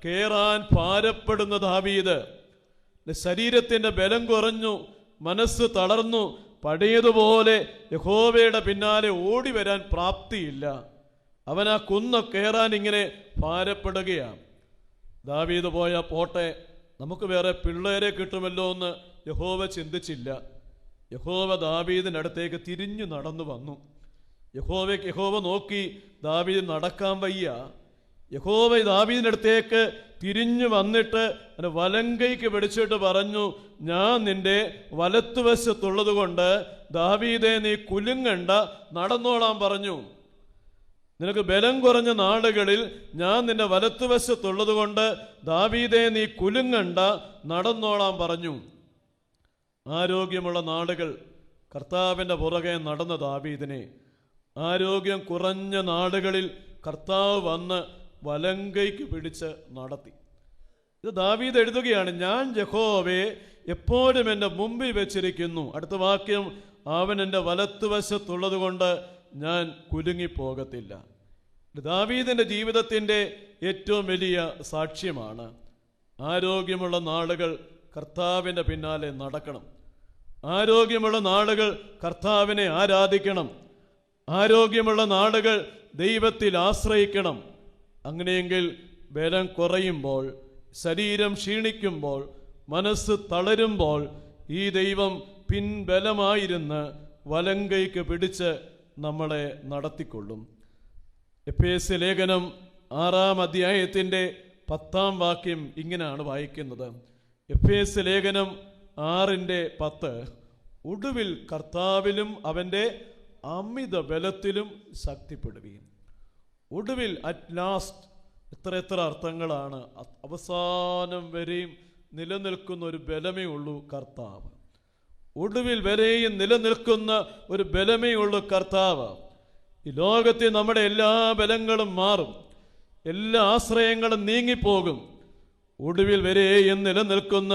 കേറാൻ ഭാരപ്പെടുന്ന ദാവീദ്. ശരീരത്തിൻ്റെ ബലം കുറഞ്ഞു, മനസ്സ് തളർന്നു. പഴയതുപോലെ യഹോവയുടെ പിന്നാലെ ഓടി വരാൻ പ്രാപ്തിയില്ല. അവൻ ആ കുന്ന് കയറാൻ ഇങ്ങനെ ഭാരപ്പെടുകയാണ്. ദാവീദ് പോയാ പോട്ടെ, നമുക്ക് വേറെ പിള്ളേരെ കിട്ടുമല്ലോ എന്ന് യഹോവ ചിന്തിച്ചില്ല. യഹോവ ദാവീദിൻ്റെ അടുത്തേക്ക് തിരിഞ്ഞു നടന്നു വന്നു. യഹോവ നോക്കി: ദാവീദ് നടക്കാൻ വയ്യ. യഹോവ ദാവീദിൻ്റെ അടുത്തേക്ക് തിരിഞ്ഞു വന്നിട്ട് വലങ്കൈക്ക് പിടിച്ചിട്ട് പറഞ്ഞു: ഞാൻ നിന്റെ വലത്തുവശത്തുള്ളത് കൊണ്ട് ദാവീദേ, നീ കുലുങ്ങണ്ട, നടന്നോളാൻ പറഞ്ഞു. നിനക്ക് ബലം കുറഞ്ഞ നാളുകളിൽ ഞാൻ നിന്റെ വലത്തുവശത്തുള്ളത് കൊണ്ട് ദാവീദേ നീ കുലുങ്ങണ്ട, നടന്നോളാൻ പറഞ്ഞു. ആരോഗ്യമുള്ള നാളുകൾ കർത്താവിൻ്റെ പുറകെ നടന്ന ദാവീദിനെ ആരോഗ്യം കുറഞ്ഞ നാളുകളിൽ കർത്താവ് വന്ന് വലങ്കൈക്ക് പിടിച്ച് നടത്തി. ഇത് ദാവീദ് എഴുതുകയാണ്, ഞാൻ യഹോവയെ എപ്പോഴും എൻ്റെ മുമ്പിൽ വെച്ചിരിക്കുന്നു. അടുത്ത വാക്യം, അവൻ എൻ്റെ വലത്തുവശത്തുള്ളത് കൊണ്ട് ഞാൻ കുലുങ്ങിപ്പോകത്തില്ല. ദാവീദിൻ്റെ ജീവിതത്തിൻ്റെ ഏറ്റവും വലിയ സാക്ഷ്യമാണ്. ആരോഗ്യമുള്ള നാളുകൾ കർത്താവിൻ്റെ പിന്നാലെ നടക്കണം. ആരോഗ്യമുള്ള നാളുകൾ കർത്താവിനെ ആരാധിക്കണം. ആരോഗ്യമുള്ള നാളുകൾ ദൈവത്തിൽ ആശ്രയിക്കണം. അങ്ങനെയെങ്കിൽ ബലം കുറയുമ്പോൾ, ശരീരം ക്ഷീണിക്കുമ്പോൾ, മനസ്സ് തളരുമ്പോൾ ഈ ദൈവം പിൻബലമായിരുന്ന് വലങ്കൈക്ക് പിടിച്ച് നമ്മളെ നടത്തിക്കൊള്ളും. എഫേസ്യ ലേഖനം 6-ാം അധ്യായത്തിൻ്റെ 10-ാം വാക്യം ഇങ്ങനെയാണ് വായിക്കുന്നത്. എഫേസ്യ ലേഖനം 6:10, ഒടുവിൽ കർത്താവിലും അവൻ്റെ അമിത ബലത്തിലും ശക്തിപ്പെടുകയും. ഒടുവിൽ, അറ്റ് ലാസ്റ്റ്, എത്ര അർത്ഥങ്ങളാണ്. അവസാനം വരെയും നിലനിൽക്കുന്ന ഒരു ബലമേ ഉള്ളൂ കർത്താവ്. ഒടുവിൽ വരെയും നിലനിൽക്കുന്ന ഒരു ബലമേ ഉള്ളൂ കർത്താവ്. ഈ ലോകത്തിൽ നമ്മുടെ എല്ലാ ബലങ്ങളും മാറും, എല്ലാ ആശ്രയങ്ങളും നീങ്ങിപ്പോകും. ഒടുവിൽ വരെയും നിലനിൽക്കുന്ന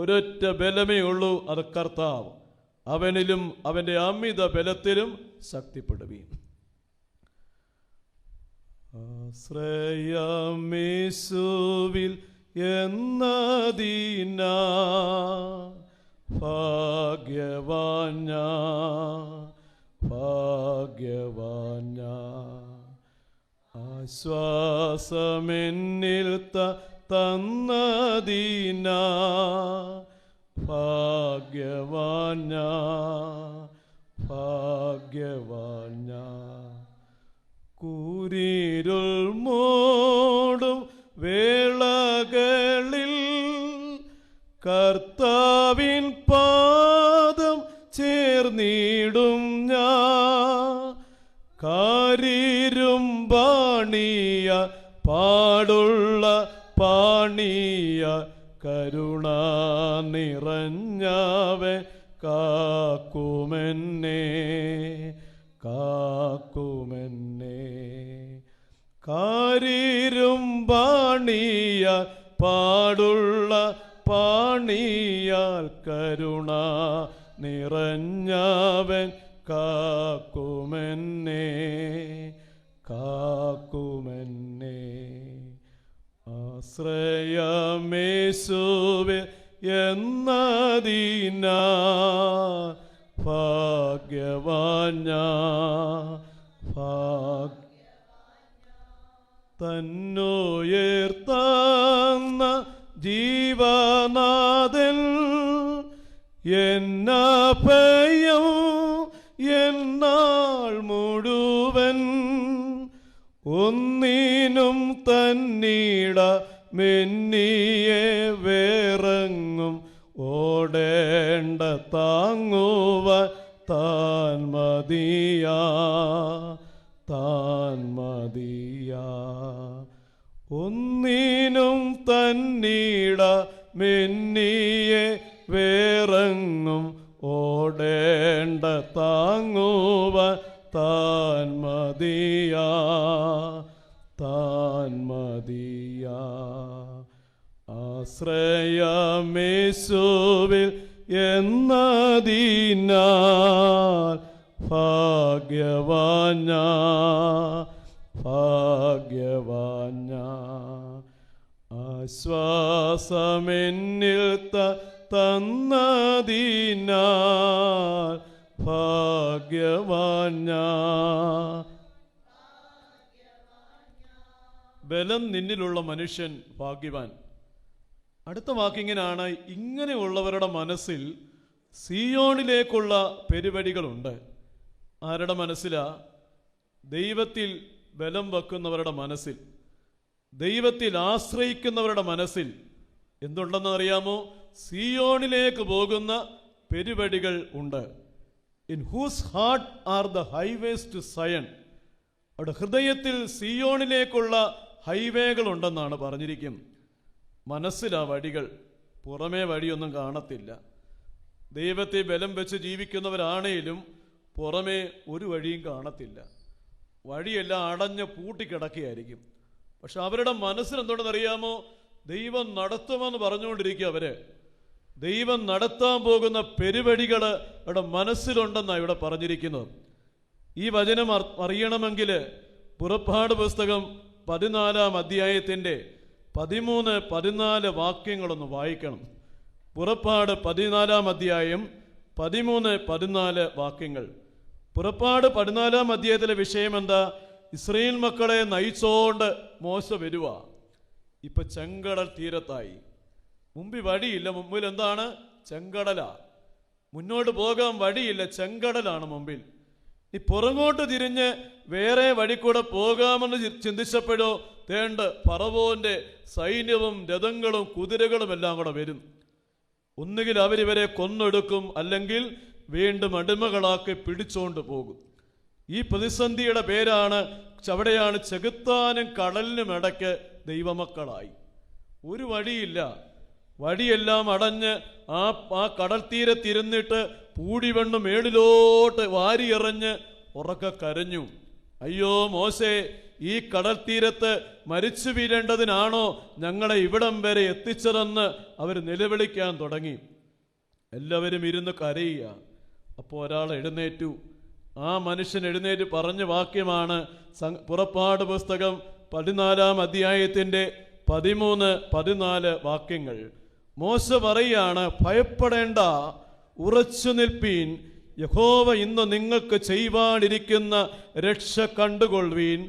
ഒരൊറ്റ ബലമേ ഉള്ളൂ, അത് കർത്താവ്. അവനിലും അവൻ്റെ അമിത ബലത്തിലും ശക്തിപ്പെടുകയും. ആശ്രയമേശുവിൽ എന്നതിനാ ഭാഗ്യവാൻ ആശ്വാസമെന്നിൽ തന്നതിനാ ഭാഗ്യവാൻ കൂരിരുൾ മൂടും വേളകളിൽ കർത്താവിൻ പാദം ചേർന്നിടും ഞാൻ. കാരിരും പാണിയ പാടുള്ള പാണിയ കരുണ നിറഞ്ഞവൻ കാക്കുമെന്നെ. കാരിരും പാണിയ പാടുള്ള പാണിയാൽ കരുണ നിറഞ്ഞവൻ കാക്കുമെന്നെ. ആശ്രയമേശുവിൽ എന്നതിനാ ഭാഗ്യവാൻ തന്നുയർത്തുന്ന ജീവനാഥൻ എന്നഭയം എന്നാൾ മുഴുവൻ. ഒന്നിനും തന്നീട മെന്നിയെ വേറെങ്ങും ഓടേണ്ട താങ്ങുവാൻ താൻ മതിയാ. ഒന്നിനും തന്നീട മെന്നിയെ വേറെങ്ങും ഓടേണ്ട താങ്ങുവാൻ താൻ മതിയാ. ആശ്രയമേശുവിൽ എന്നതിനാൽ ഭാഗ്യവാൻ ആശ്വാസമെന്നിൽ തന്നതിനാൽ ഭാഗ്യവാൻ. ബലം നിന്നിലുള്ള മനുഷ്യൻ ഭാഗ്യവാൻ. അടുത്ത വാക്കിങ്ങനാണ്, ഇങ്ങനെയുള്ളവരുടെ മനസ്സിൽ സിയോണിലേക്കുള്ള പെരുവഴികളുണ്ട്. ആരുടെ മനസ്സിലാ? ദൈവത്തിൽ ബലം വെക്കുന്നവരുടെ മനസ്സിൽ, ദൈവത്തിൽ ആശ്രയിക്കുന്നവരുടെ മനസ്സിൽ എന്തുണ്ടെന്ന് അറിയാമോ? സിയോണിലേക്ക് പോകുന്ന പെരുവഴികൾ ഉണ്ട്. In whose heart are the highways to Zion. അവിടെ ഹൃദയത്തിൽ സിയോണിലേക്കുള്ള ഹൈവേകളുണ്ടെന്നാണ് പറഞ്ഞിരിക്കും. മനസ്സിലാ വഴികൾ, പുറമേ വഴിയൊന്നും കാണത്തില്ല. ദൈവത്തെ ബലം വെച്ച് ജീവിക്കുന്നവരാണേലും പുറമേ ഒരു വഴിയും കാണത്തില്ല. വഴിയെല്ലാം അടഞ്ഞ് പൂട്ടിക്കിടക്കുകയായിരിക്കും. പക്ഷെ അവരുടെ മനസ്സിലെന്തുകൊണ്ടെന്നറിയാമോ? ദൈവം നടത്തുമെന്ന് പറഞ്ഞുകൊണ്ടിരിക്കുക. അവര് ദൈവം നടത്താൻ പോകുന്ന പെരുവഴികൾ അവിടെ മനസ്സിലുണ്ടെന്നാണ് ഇവിടെ പറഞ്ഞിരിക്കുന്നത്. ഈ വചനം അറിയണമെങ്കിൽ പുറപ്പാട് പുസ്തകം 14-ാം അധ്യായത്തിൻ്റെ 13-14 വാക്യങ്ങളൊന്ന് വായിക്കണം. പുറപ്പാട് 14-ാം അധ്യായം 13-14 വാക്യങ്ങൾ. പുറപ്പാട് 14-ാം അധ്യായത്തിലെ വിഷയം എന്താ? ഇസ്രായേൽ മക്കളെ നയിച്ചോണ്ട് മോശ വരുക. ഇപ്പൊ ചെങ്കടൽ തീരത്തായി. മുമ്പിൽ വഴിയില്ല. മുമ്പിൽ എന്താണ്? ചെങ്കടലാ. മുന്നോട്ട് പോകാൻ വഴിയില്ല, ചെങ്കടലാണ് മുമ്പിൽ. ഈ പുറകോട്ട് തിരിഞ്ഞ് വേറെ വഴി കൂടെ പോകാമെന്ന് ചിന്തിച്ചപ്പോഴോ തേണ്ട് ഫറവോന്റെ സൈന്യവും രഥങ്ങളും കുതിരകളും എല്ലാം കൂടെ വരും. ഒന്നുകിൽ അവരിവരെ കൊന്നൊടുക്കും, അല്ലെങ്കിൽ വീണ്ടും അടിമകളാക്കി പിടിച്ചോണ്ട് പോകും. ഈ പ്രതിസന്ധിയുടെ പേരാണ്, അവിടെയാണ് ചെകുത്താനും കടലിനും ഇടയ്ക്ക് ദൈവമക്കളായി. ഒരു വഴിയില്ല, വഴിയെല്ലാം അടഞ്ഞ് ആ കടൽ തീരത്തിരുന്നിട്ട് പൂടിവെണ്ണ് മേളിലോട്ട് വാരിയെറിഞ്ഞ് ഉറക്കെ കരഞ്ഞു. അയ്യോ മോശേ, ഈ കടൽ തീരത്ത് മരിച്ചു വീഴേണ്ടതിനാണോ ഞങ്ങളെ ഇവിടം വരെ എത്തിച്ചതെന്ന് അവർ നിലവിളിക്കാൻ തുടങ്ങി. എല്ലാവരും ഇരുന്ന് കരയുക. അപ്പോൾ ഒരാൾ എഴുന്നേറ്റു. ആ മനുഷ്യൻ എഴുന്നേറ്റ് പറഞ്ഞ വാക്യമാണ് പുറപ്പാട് പുസ്തകം 14-ാം അധ്യായത്തിൻ്റെ 13-14 വാക്യങ്ങൾ. മോശ പറയാണ്, ഭയപ്പെടേണ്ട, ഉറച്ചു നിൽപ്പീൻ. യഹോവ ഇന്ന് നിങ്ങൾക്ക് ചെയ്യുവാനിരിക്കുന്ന രക്ഷ കണ്ടുകൊള്ളുവീൻ.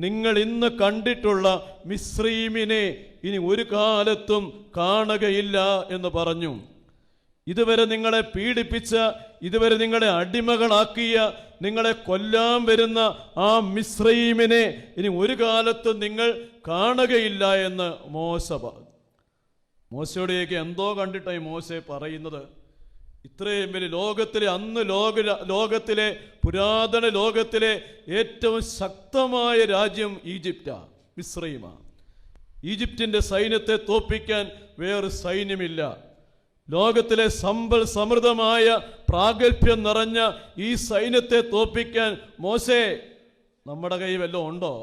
നിങ്ങൾ ഇന്ന് കണ്ടിട്ടുള്ള മിസ്രയീമിനെ ഇനി ഒരു കാലത്തും കാണുകയില്ല എന്ന് പറഞ്ഞു. ഇതുവരെ നിങ്ങളെ പീഡിപ്പിച്ച, ഇതുവരെ നിങ്ങളെ അടിമകളാക്കിയ, നിങ്ങളെ കൊല്ലാൻ വരുന്ന ആ മിസ്രയീമിനെ ഇനി ഒരു കാലത്തും നിങ്ങൾ കാണുകയില്ല എന്ന് മോശ പറഞ്ഞു. മോശയോടെയൊക്കെ എന്തോ കണ്ടിട്ടായി മോശ പറയുന്നത്? ഇത്രയും വലിയ ലോകത്തിലെ, അന്ന് ലോകത്തിലെ പുരാതന ലോകത്തിലെ ഏറ്റവും ശക്തമായ രാജ്യം ഈജിപ്റ്റാ, മിസ്രയീമാ. ഈജിപ്തിന്റെ സൈന്യത്തെ തോൽപ്പിക്കാൻ വേറെ സൈന്യമില്ല. ലോകത്തിലെ സമ്പൽ സമൃദ്ധമായ പ്രാഗൽഭ്യം നിറഞ്ഞ ഈ സൈന്യത്തെ തോൽപ്പിക്കാൻ മോശേ, നമ്മുടെ കൈ വല്ലതും ഉണ്ടോ?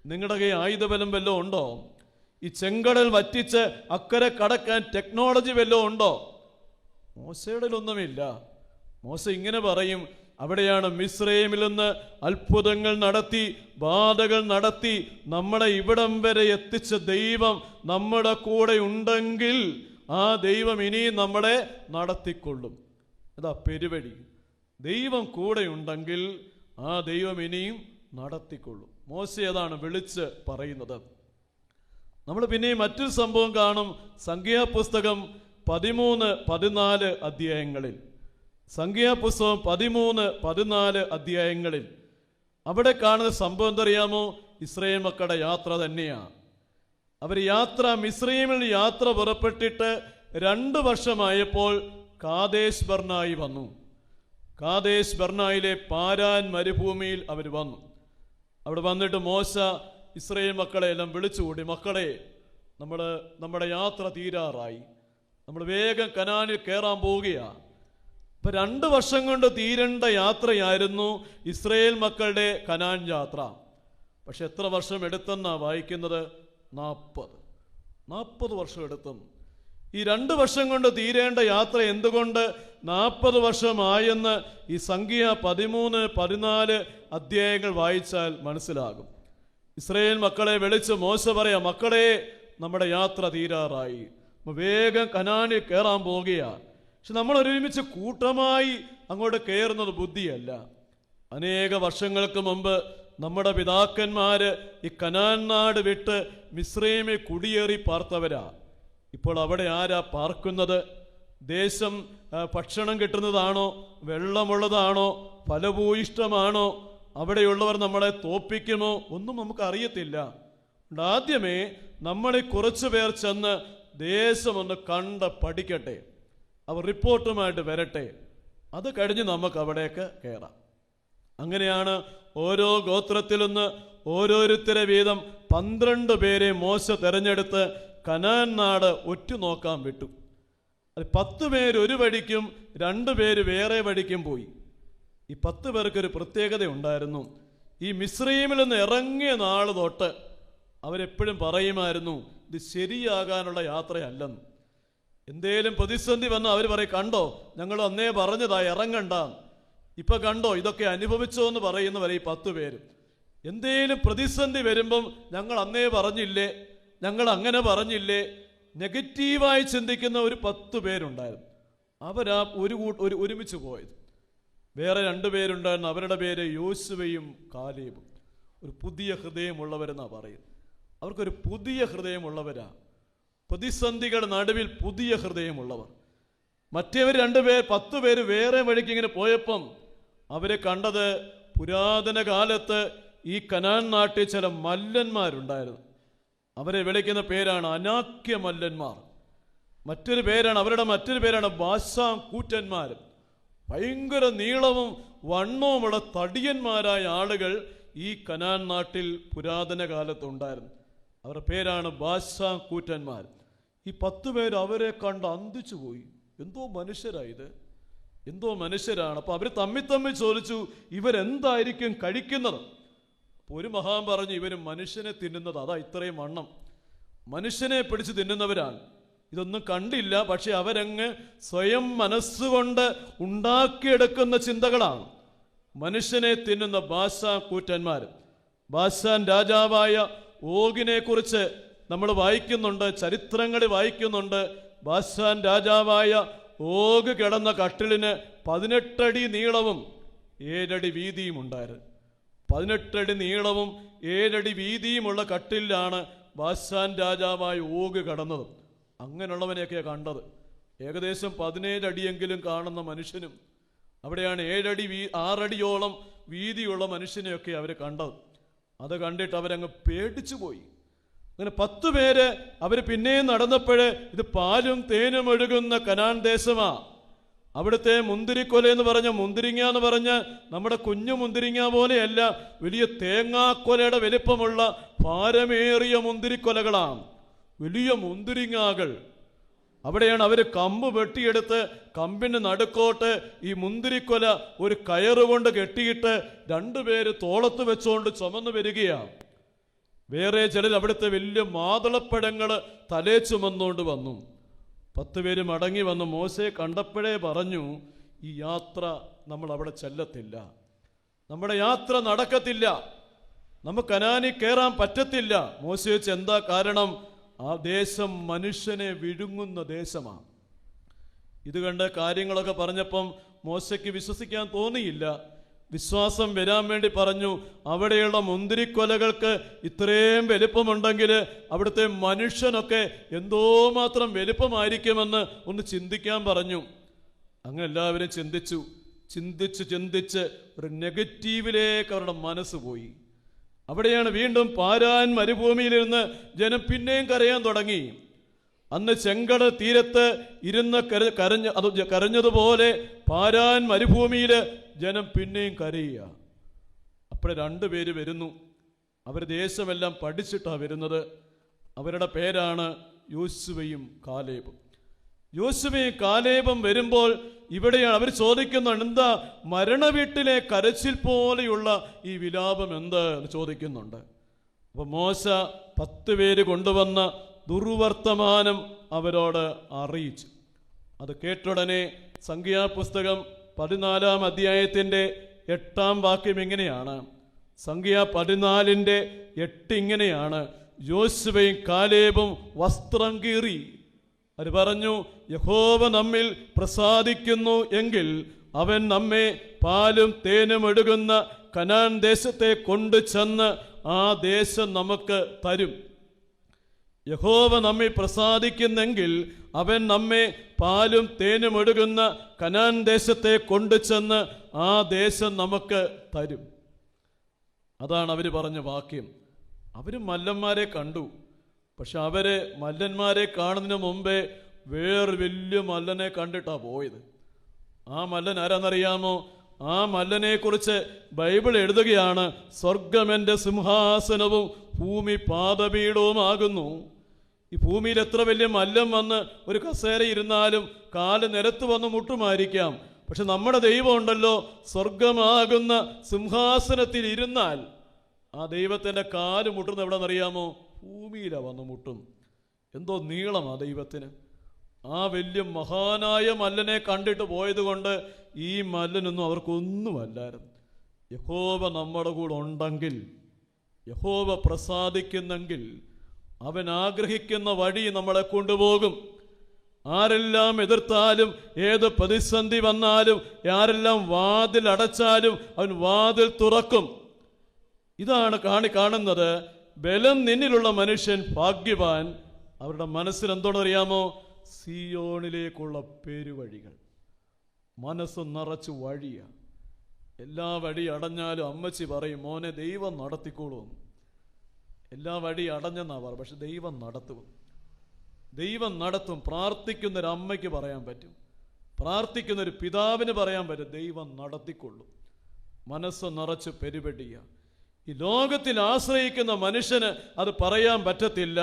നിങ്ങളുടെ കൈ ആയുധബലം വല്ലതും ഉണ്ടോ? ഈ ചെങ്കടൽ വറ്റിച്ച് അക്കരെ കടക്കാൻ ടെക്നോളജി വല്ലതും ഉണ്ടോ? മോശയുടെ ഒന്നുമില്ല. മോശ ഇങ്ങനെ പറയും, അവിടെയാണ് മിസ്രയീമിൽ നിന്ന് അത്ഭുതങ്ങൾ നടത്തി, ബാധകൾ നടത്തി നമ്മളെ ഇവിടം വരെ എത്തിച്ച ദൈവം നമ്മുടെ കൂടെ ഉണ്ടെങ്കിൽ ആ ദൈവം ഇനിയും നമ്മളെ നടത്തിക്കൊള്ളും. അതാ പെരുവഴി. ദൈവം കൂടെ ഉണ്ടെങ്കിൽ ആ ദൈവം ഇനിയും നടത്തിക്കൊള്ളും. മോശ അതാണ് വിളിച്ച് പറയുന്നത്. നമ്മൾ പിന്നെ മറ്റൊരു സംഭവം കാണും. സംഖ്യാപുസ്തകം 13-14 അധ്യായങ്ങളിൽ. സംഖ്യാപുസ്തകം 13-14 അധ്യായങ്ങളിൽ അവിടെ കാണുന്ന സംഭവം എന്തറിയാമോ? ഇസ്രായേൽ മക്കളുടെ യാത്ര തന്നെയാണ്. അവർ മിസ്രയീമിൽ യാത്ര പുറപ്പെട്ടിട്ട് 2 വർഷമായപ്പോൾ കാദേശ് ബർണായി വന്നു. കാദേശ് ബർണായിലെ പാരാൻ മരുഭൂമിയിൽ അവർ വന്നു. അവിടെ വന്നിട്ട് മോശ ഇസ്രായേൽ മക്കളെ എല്ലാം വിളിച്ചുകൂടി, മക്കളെ, നമ്മുടെ യാത്ര തീരാറായി, നമ്മൾ വേഗം കനാനിൽ കയറാൻ പോവുകയാണ്. ഇപ്പൊ 2 വർഷം കൊണ്ട് തീരേണ്ട യാത്രയായിരുന്നു ഇസ്രായേൽ മക്കളുടെ കനാൻ യാത്ര. പക്ഷെ എത്ര വർഷം എടുത്തെന്നാ വായിക്കുന്നത്? 40 വർഷം എടുത്തും. ഈ 2 വർഷം കൊണ്ട് തീരേണ്ട യാത്ര എന്തുകൊണ്ട് 40 വർഷമായെന്ന് ഈ സംഖ്യ 13-14 അധ്യായങ്ങൾ വായിച്ചാൽ മനസ്സിലാകും. ഇസ്രായേൽ മക്കളെ വിളിച്ച് മോശ പറയാം, മക്കളെ, നമ്മുടെ യാത്ര തീരാറായി, വേഗം കനാനിൽ കയറാൻ പോവുകയാണ്. പക്ഷെ നമ്മൾ ഒരുമിച്ച് കൂട്ടമായി അങ്ങോട്ട് കയറുന്നത് ബുദ്ധിയല്ല. അനേക വർഷങ്ങൾക്ക് മുമ്പ് നമ്മുടെ പിതാക്കന്മാര് ഈ കനാൻ നാട് വിട്ട് മിസ്രയീമിൽ കുടിയേറി പാർത്തവരാ. ഇപ്പോൾ അവിടെ ആരാ പാർക്കുന്നത്? ദേശം ഭക്ഷണം കിട്ടുന്നതാണോ, വെള്ളമുള്ളതാണോ, ഫലഭൂയിഷ്ടമാണോ, അവിടെയുള്ളവർ നമ്മളെ തോൽപ്പിക്കുമോ ഒന്നും നമുക്ക് അറിയത്തില്ല. ആദ്യമേ നമ്മളെ കുറച്ചു പേർ ചെന്ന് ദേശമൊന്ന് കണ്ട് പഠിക്കട്ടെ, അവർ റിപ്പോർട്ടുമായിട്ട് വരട്ടെ, അത് കഴിഞ്ഞ് നമുക്ക് അവിടേക്ക് കയറാം. അങ്ങനെയാണ് ഓരോ ഗോത്രത്തിൽ നിന്ന് ഓരോരുത്തരെ വീതം 12 പേരെ മോശ തെരഞ്ഞെടുത്ത് കനാൻ നാട് ഒറ്റുനോക്കാൻ വിട്ടു. അത് 10 പേര് ഒരു വഴിക്കും 2 പേര് വേറെ വഴിക്കും പോയി. ഈ 10 പേർക്കൊരു പ്രത്യേകത ഉണ്ടായിരുന്നു. ഈ മിസ്രയീമിൽ നിന്ന് ഇറങ്ങിയ നാൾ തൊട്ട് അവരെപ്പോഴും പറയുമായിരുന്നു, ഇത് ശരിയാകാനുള്ള യാത്രയല്ലെന്ന്. എന്തേലും പ്രതിസന്ധി വന്നാൽ അവർ പറയും, കണ്ടോ ഞങ്ങൾ അന്നേ പറഞ്ഞതാ ഇറങ്ങണ്ട, ഇപ്പൊ കണ്ടോ ഇതൊക്കെ അനുഭവിച്ചോ എന്ന് പറയുന്നവരെ ഈ 10 പേര്. എന്തേലും പ്രതിസന്ധി വരുമ്പം ഞങ്ങൾ അന്നേ പറഞ്ഞില്ലേ, ഞങ്ങൾ അങ്ങനെ പറഞ്ഞില്ലേ, നെഗറ്റീവായി ചിന്തിക്കുന്ന ഒരു 10 പേരുണ്ടായിരുന്നു. അവരാ ഒരുമിച്ച് പോയത്. വേറെ 2 പേരുണ്ടായിരുന്നു. അവരുടെ പേര് യോശുവയും കാലേബും. ഒരു പുതിയ ഹൃദയമുള്ളവരെന്നാ പറയുന്നത്. അവർക്കൊരു പുതിയ ഹൃദയമുള്ളവരാ, പ്രതിസന്ധികളുടെ നടുവിൽ പുതിയ ഹൃദയമുള്ളവർ. മറ്റേവർ 2 പേർ 10 പേര് വേറെ വഴിക്ക് ഇങ്ങനെ പോയപ്പം അവരെ കണ്ടത്, പുരാതന കാലത്ത് ഈ കനാൻ നാട്ടിൽ ചില മല്ലന്മാരുണ്ടായിരുന്നു. അവരെ വിളിക്കുന്ന പേരാണ് അനാക്യ മല്ലന്മാർ. അവരുടെ മറ്റൊരു പേരാണ് ബാശാൻ കൂറ്റന്മാർ. ഭയങ്കര നീളവും വണ്ണവുമുള്ള തടിയന്മാരായ ആളുകൾ ഈ കനാൻ നാട്ടിൽ പുരാതന കാലത്തുണ്ടായിരുന്നു. അവരുടെ പേരാണ് ബാശാൻ കൂറ്റന്മാർ. ഈ 10 പേര് അവരെ കണ്ട് അന്തിച്ചു പോയി. എന്തോ മനുഷ്യരായത്, എന്തോ മനുഷ്യരാണ്. അപ്പൊ അവർ തമ്മിൽ ചോദിച്ചു, ഇവരെന്തായിരിക്കും കഴിക്കുന്നത്? ഒരു മഹാൻ പറഞ്ഞു, ഇവര് മനുഷ്യനെ തിന്നുന്നത്, അതാ ഇത്രയും വണ്ണം, മനുഷ്യനെ പിടിച്ച് തിന്നുന്നവരാണ്. ഇതൊന്നും കണ്ടില്ല, പക്ഷെ അവരങ്ങ് സ്വയം മനസ്സുകൊണ്ട് ഉണ്ടാക്കിയെടുക്കുന്ന ചിന്തകളാണ്. മനുഷ്യനെ തിന്നുന്ന ബാശാൻ കൂറ്റന്മാർ. ബാശാൻ രാജാവായ ഓഗിനെ കുറിച്ച് നമ്മൾ വായിക്കുന്നുണ്ട്, ചരിത്രങ്ങളിൽ വായിക്കുന്നുണ്ട്. ബാശാൻ രാജാവായ ഓഗ് കിടന്ന കട്ടിലിന് 18 അടി നീളവും 7 അടി വീതിയും ഉണ്ടായിരുന്നു. 18 അടി നീളവും 7 അടി വീതിയുമുള്ള കട്ടിലാണ് ബാശാൻ രാജാവായ ഓഗ് കടന്നത്. അങ്ങനെയുള്ളവനെയൊക്കെയാണ് കണ്ടത്. ഏകദേശം 17 അടിയെങ്കിലും കാണുന്ന മനുഷ്യനും അവിടെയാണ് 6 അടിയോളം വീതിയുള്ള മനുഷ്യനെയൊക്കെ അവർ കണ്ടത്. അത് കണ്ടിട്ട് അവരങ്ങ് പേടിച്ചു പോയി. അങ്ങനെ 10 പേര് അവർ പിന്നെയും നടന്നപ്പോഴേ, ഇത് പാലും തേനും ഒഴുകുന്ന കനാൻ ദേശമാ. അവിടുത്തെ മുന്തിരിക്കൊല എന്ന് പറഞ്ഞ മുന്തിരിങ്ങ എന്ന് പറഞ്ഞ നമ്മുടെ കുഞ്ഞു മുന്തിരിങ്ങ പോലെയല്ല, വലിയ തേങ്ങാക്കൊലയുടെ വലിപ്പമുള്ള ഭാരമേറിയ മുന്തിരിക്കൊലകളാണ്, വലിയ മുന്തിരിങ്ങാകൾ. അവിടെയാണ് അവർ കമ്പ് വെട്ടിയെടുത്ത് കമ്പിന് നടുക്കോട്ട് ഈ മുന്തിരിക്കൊല ഒരു കയറുകൊണ്ട് കെട്ടിയിട്ട് 2 പേര് തോളത്ത് വെച്ചുകൊണ്ട് ചുമന്നു വരികയാണ്. വേറെ ചിലർ അവിടുത്തെ വലിയ മാതളപ്പഴങ്ങൾ തലേ ചുമന്നുകൊണ്ട് വന്നു. 10 പേര് മടങ്ങി വന്ന് മോശയെ കണ്ടപ്പോഴേ പറഞ്ഞു, ഈ യാത്ര നമ്മൾ അവിടെ ചെല്ലത്തില്ല, നമ്മുടെ യാത്ര നടക്കത്തില്ല, നമുക്ക് കനാനിൽ കയറാൻ പറ്റത്തില്ല. മോശ ചോദിച്ചു, എന്താ കാരണം? ആ ദേശം മനുഷ്യനെ വിഴുങ്ങുന്ന ദേശമാണ്. ഇത് കണ്ട് കാര്യങ്ങളൊക്കെ പറഞ്ഞപ്പം മോശയ്ക്ക് വിശ്വസിക്കാൻ തോന്നിയില്ല. വിശ്വാസം വരാൻ വേണ്ടി പറഞ്ഞു, അവിടെയുള്ള മുന്തിരിക്കൊലകൾക്ക് ഇത്രയും വലിപ്പമുണ്ടെങ്കിൽ അവിടുത്തെ മനുഷ്യനൊക്കെ എന്തോമാത്രം വലിപ്പമായിരിക്കുമെന്ന് ഒന്ന് ചിന്തിക്കാൻ പറഞ്ഞു. അങ്ങനെ എല്ലാവരും ചിന്തിച്ച് ഒരു നെഗറ്റീവിലേക്ക് അവരുടെ മനസ്സ് പോയി. അവിടെയാണ് വീണ്ടും പാരാൻ മരുഭൂമിയിലിരുന്ന് ജനം പിന്നെയും കരയാൻ തുടങ്ങി. അന്ന് ചെങ്കടൽ തീരത്ത് ഇരുന്ന് കരഞ്ഞതുപോലെ പാരാൻ മരുഭൂമിയിൽ ജനം പിന്നെയും കരയുക. അപ്പോഴേ 2 പേര് വരുന്നു. അവർ ദേശമെല്ലാം പഠിച്ചിട്ടാണ് വരുന്നത്. അവരുടെ പേരാണ് യോശുവയും കാലേബും. യോശുവയും കാലേബും വരുമ്പോൾ ഇവിടെയാണ് അവർ ചോദിക്കുന്നുണ്ട്, എന്താ മരണവീട്ടിലെ കരച്ചിൽ പോലെയുള്ള ഈ വിലാപം എന്ത് എന്ന് ചോദിക്കുന്നുണ്ട്. അപ്പൊ മോശ 10 പേര് കൊണ്ടുവന്ന ദുർവർത്തമാനം അവരോട് അറിയിച്ചു. അത് കേട്ടുടനെ സംഖ്യാപുസ്തകം 14-ാം അധ്യായത്തിന്റെ 8-ാം വാക്യം ഇങ്ങനെയാണ്. സംഖ്യ 14:8 ഇങ്ങനെയാണ്, യോശുവയും കാലേബും വസ്ത്രം കീറി അവർ പറഞ്ഞു, യഹോവ നമ്മിൽ പ്രസാദിക്കുന്നു എങ്കിൽ അവൻ നമ്മെ പാലും തേനും ഒഴുകുന്ന കനാൻ ദേശത്തെ കൊണ്ടു ചെന്ന് ആ ദേശം നമുക്ക് തരും. യഹോവ നമ്മിൽ പ്രസാദിക്കുന്നെങ്കിൽ അവൻ നമ്മെ പാലും തേനും ഒഴുകുന്ന കനാൻ ദേശത്തെ കൊണ്ടു ചെന്ന് ആ ദേശം നമുക്ക് തരും. അതാണ് അവർ പറഞ്ഞ വാക്യം. അവര് മല്ലന്മാരെ കണ്ടു. പക്ഷെ അവര് മല്ലന്മാരെ കാണുന്നതിന് മുമ്പേ വേറെ വലിയ മല്ലനെ കണ്ടിട്ടാ പോയത്. ആ മല്ലൻ ആരാന്നറിയാമോ? ആ മല്ലനെക്കുറിച്ച് ബൈബിൾ എഴുതുകയാണ്, സ്വർഗമെൻ്റെ സിംഹാസനവും ഭൂമി പാദപീഠവുമാകുന്നു. ഈ ഭൂമിയിൽ എത്ര വലിയ മല്ലൻ വന്ന് ഒരു കസേര ഇരുന്നാലും കാല് നിരത്ത് വന്ന് മുട്ടുമായിരിക്കാം. പക്ഷെ നമ്മുടെ ദൈവം ഉണ്ടല്ലോ, സ്വർഗമാകുന്ന സിംഹാസനത്തിൽ ഇരുന്നാൽ ആ ദൈവത്തിൻ്റെ കാല് മുട്ടുന്നത് എവിടെന്നറിയാമോ? ഭൂമിയിലാണ് വന്ന് മുട്ടും. എന്തോ നീളമാ ദൈവത്തിന്. ആ വലിയ മഹാനായ മല്ലനെ കണ്ടിട്ട് പോയത് കൊണ്ട് ഈ മല്ലനൊന്നും അവർക്കൊന്നുമല്ലായിരുന്നു. യഹോവ നമ്മുടെ കൂടെ ഉണ്ടെങ്കിൽ, യഹോവ പ്രസാദിക്കുന്നെങ്കിൽ അവൻ ആഗ്രഹിക്കുന്ന വഴി നമ്മളെ കൊണ്ടുപോകും. ആരെല്ലാം എതിർത്താലും, ഏത് പ്രതിസന്ധി വന്നാലും, ആരെല്ലാം വാതിൽ അടച്ചാലും അവൻ വാതിൽ തുറക്കും. ഇതാണ് കാണുന്നത്. ബലം നിന്നിലുള്ള മനുഷ്യൻ ഭാഗ്യവാൻ. അവരുടെ മനസ്സിൽ എന്തോന്നറിയാമോ? സിയോണിലേക്കുള്ള പെരുവഴികൾ. മനസ്സ് നിറച്ച് വഴിയാ. എല്ലാ വഴി അടഞ്ഞാലും അമ്മച്ചി പറയും, മോനെ ദൈവം നടത്തിക്കോളും. എല്ലാ വഴി അടഞ്ഞെന്നാ പറയും, പക്ഷെ ദൈവം നടത്തും. ദൈവം നടത്തും. പ്രാർത്ഥിക്കുന്നൊരു അമ്മയ്ക്ക് പറയാൻ പറ്റും, പ്രാർത്ഥിക്കുന്നൊരു പിതാവിന് പറയാൻ പറ്റും, ദൈവം നടത്തിക്കൊള്ളും. മനസ്സ് നിറച്ച് പെരുവഴിയ. ഈ ലോകത്തിൽ ആശ്രയിക്കുന്ന മനുഷ്യന് അത് പറയാൻ പറ്റത്തില്ല.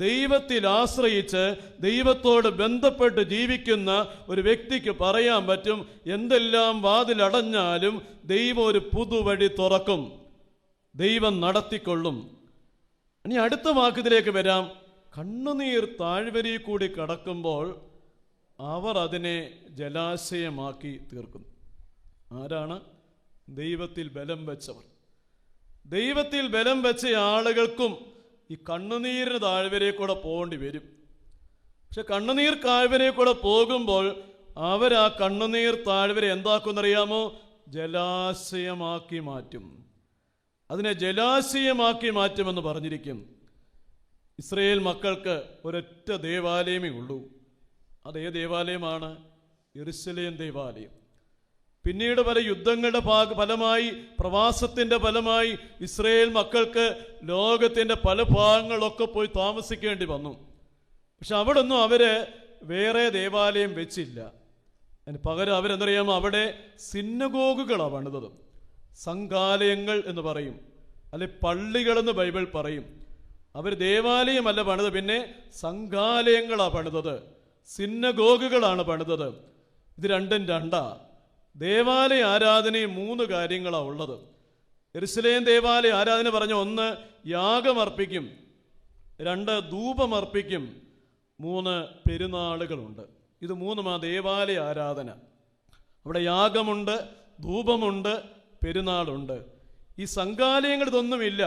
ദൈവത്തിൽ ആശ്രയിച്ച് ദൈവത്തോട് ബന്ധപ്പെട്ട് ജീവിക്കുന്ന ഒരു വ്യക്തിക്ക് പറയാൻ പറ്റും, എന്തെല്ലാം വാതിലടഞ്ഞാലും ദൈവം ഒരു പുതുവഴി തുറക്കും, ദൈവം നടത്തിക്കൊള്ളും. ഇനി അടുത്ത വാക്യത്തിലേക്ക് വരാം. കണ്ണുനീർ താഴ്വരി കൂടി കടക്കുമ്പോൾ അവർ അതിനെ ജലാശയമാക്കി തീർക്കുന്നു. ആരാണ്? ദൈവത്തിൽ ബലം വെച്ചവർ. ദൈവത്തിൽ ബലം വെച്ച ആളുകൾക്കും ഈ കണ്ണുനീരിന് താഴ്വരയെ കൂടെ പോകേണ്ടി വരും. പക്ഷെ കണ്ണുനീർ താഴ്വരയെ കൂടെ പോകുമ്പോൾ അവർ ആ കണ്ണുനീർ താഴ്വര എന്താക്കുമെന്നറിയാമോ? ജലാശയമാക്കി മാറ്റും. അതിനെ ജലാശയമാക്കി മാറ്റുമെന്ന് പറഞ്ഞിരിക്കും. ഇസ്രയേൽ മക്കൾക്ക് ഒരൊറ്റ ദേവാലയമേ ഉള്ളൂ. അതേ ദേവാലയമാണ്? യെരുശലേം ദേവാലയം. പിന്നീട് പല യുദ്ധങ്ങളുടെ ഫലമായി, പ്രവാസത്തിൻ്റെ ഫലമായി ഇസ്രയേൽ മക്കൾക്ക് ലോകത്തിൻ്റെ പല ഭാഗങ്ങളിലൊക്കെ പോയി താമസിക്കേണ്ടി വന്നു. പക്ഷെ അവിടെ ഒന്നും അവര് വേറെ ദേവാലയം വെച്ചില്ല. അതിന് പകരം അവരെന്തറിയാമോ? അവിടെ സിനഗോഗുകളാണ് പണിതത്. സംഘാലയങ്ങൾ എന്ന് പറയും, അല്ലെ പള്ളികളെന്ന് ബൈബിൾ പറയും. അവർ ദേവാലയമല്ല പണിത്, പിന്നെ സംഘാലയങ്ങളാണ് പണിതത്, സിനഗോഗുകളാണ് പണിതത്. ഇത് രണ്ടും രണ്ടാ. ദേവാലയ ആരാധനയും 3 കാര്യങ്ങളാണ് ഉള്ളത്. യെരുശലേം ദേവാലയ ആരാധന പറഞ്ഞ 1 യാഗമർപ്പിക്കും, 2 ധൂപമർപ്പിക്കും, 3 പെരുന്നാളുകളുണ്ട്. ഇത് 3 ദേവാലയ ആരാധന. അവിടെ യാഗമുണ്ട്, ധൂപമുണ്ട്, പെരുന്നാളുണ്ട്. ഈ സംഘാലയങ്ങൾ ഇതൊന്നുമില്ല.